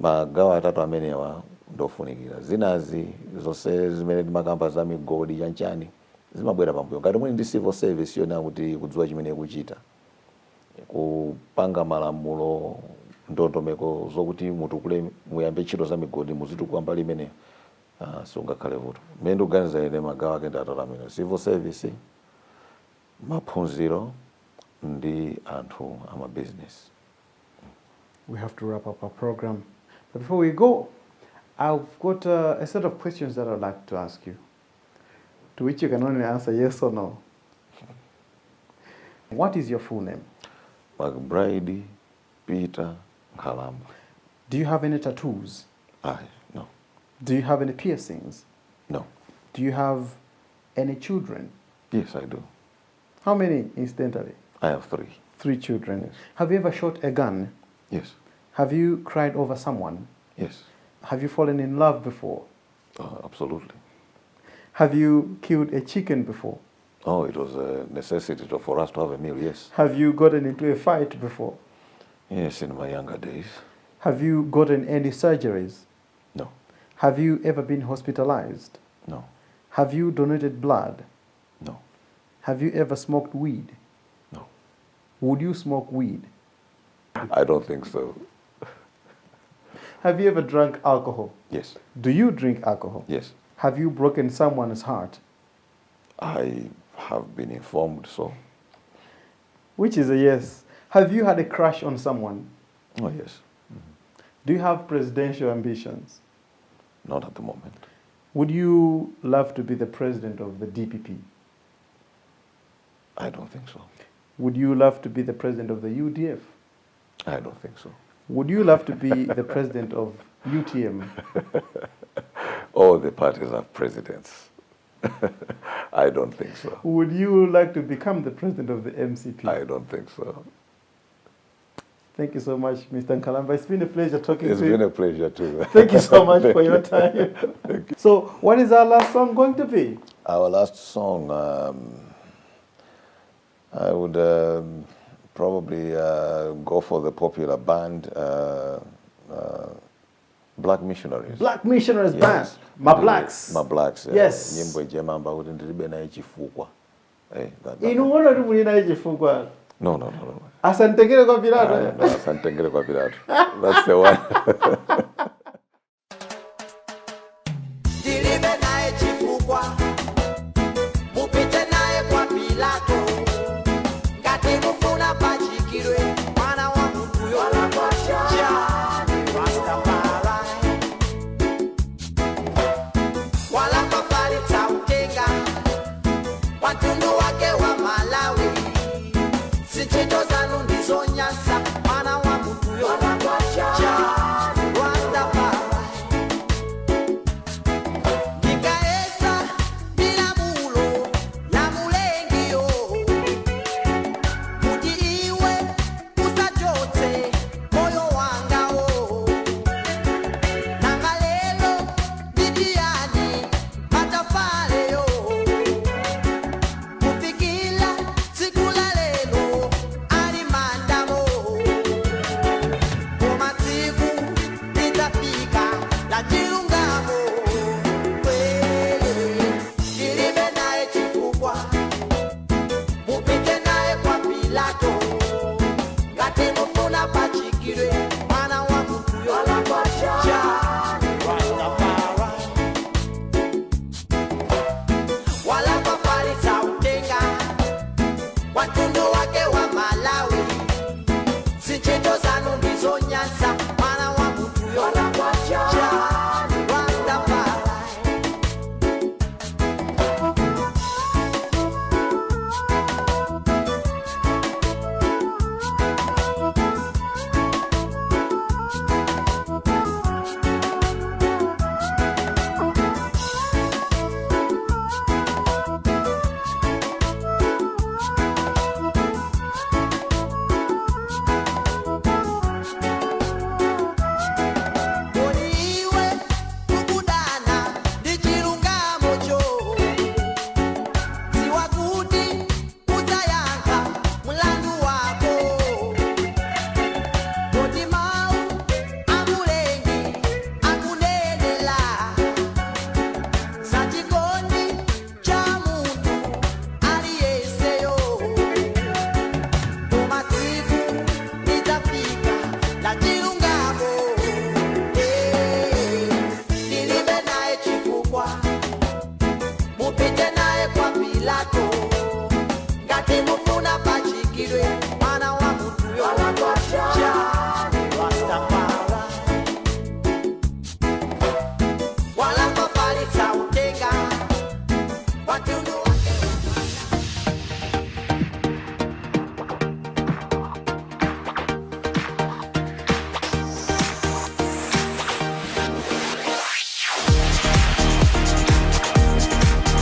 Speaker 2: Magawo atatu amenewa ndofunikira. Zinazi zonse zimene timakamba za migodi chanchani zimabwera pambuyo. Ngati muli ndi civil service yona kuti kudziwa chimene kuchita, kupanga malamulo, ndondomeko zokuti mutukule muyambe ntchito za migodi muzitukula mbali imene sungakhale vuto. Mmene ndikuganiza ine magawo ake ndi atatu amene: civil service, maphunziro ndi anthu ama business.
Speaker 1: We have to wrap up our program. But before we go, I've got a set of questions that I'd like to ask you, to which you can only answer yes or no. What is your full name?
Speaker 2: McBride Peter Nkalamba.
Speaker 1: Do you have any tattoos?
Speaker 2: No.
Speaker 1: Do you have any piercings?
Speaker 2: No.
Speaker 1: Do you have any children?
Speaker 2: Yes, I do.
Speaker 1: How many, incidentally?
Speaker 2: I have 3.
Speaker 1: 3 children.
Speaker 2: Yes.
Speaker 1: Have you ever shot a gun?
Speaker 2: Yes.
Speaker 1: Have you cried over someone?
Speaker 2: Yes.
Speaker 1: Have you fallen in love before?
Speaker 2: Absolutely.
Speaker 1: Have you killed a chicken before?
Speaker 2: Oh, it was a necessity for us to have a meal, yes.
Speaker 1: Have you gotten into a fight before?
Speaker 2: Yes, in my younger days.
Speaker 1: Have you gotten any surgeries?
Speaker 2: No.
Speaker 1: Have you ever been hospitalized?
Speaker 2: No.
Speaker 1: Have you donated blood?
Speaker 2: No.
Speaker 1: Have you ever smoked weed?
Speaker 2: No.
Speaker 1: Would you smoke weed?
Speaker 2: I don't think so.
Speaker 1: Have you ever drunk alcohol?
Speaker 2: Yes.
Speaker 1: Do you drink alcohol?
Speaker 2: Yes.
Speaker 1: Have you broken someone's heart?
Speaker 2: I have been informed so.
Speaker 1: Which is a yes. Have you had a crush on someone?
Speaker 2: Oh, yes.
Speaker 1: Do you have presidential ambitions?
Speaker 2: Not at the moment.
Speaker 1: Would you love to be the president of the DPP?
Speaker 2: I don't think so.
Speaker 1: Would you love to be the president of the UDF?
Speaker 2: I don't think so.
Speaker 1: Would you love to be the president of UTM?
Speaker 2: All the parties have presidents. I don't think so.
Speaker 1: Would you like to become the president of the MCP?
Speaker 2: I don't think so.
Speaker 1: Thank you so much, Mr. Nkalamba. It's been a pleasure talking to you.
Speaker 2: It's been a pleasure too.
Speaker 1: Thank you so much for your time. So, what is our last song going to be?
Speaker 2: Our last song, I would probably go for the popular band, Black Missionaries.
Speaker 1: Black Missionaries
Speaker 2: Yes.
Speaker 1: Band. My Blacks.
Speaker 2: My Blacks.
Speaker 1: Yes.
Speaker 2: Nyimbo ijemamba kuti ndilibe naye chifukwa.
Speaker 1: Inuona tu mulina chifukwa.
Speaker 2: No.
Speaker 1: Asantengere kwa Pilato.
Speaker 2: No, asantengere kwa Pilato. That's the one.
Speaker 3: Ndilibe naye chifukwa, mupite naye kwa Pilato. Ngati mufuna pachikidwe, mwana wa munthu wala kwasha. Rastafari. Wala kafari Wicked way.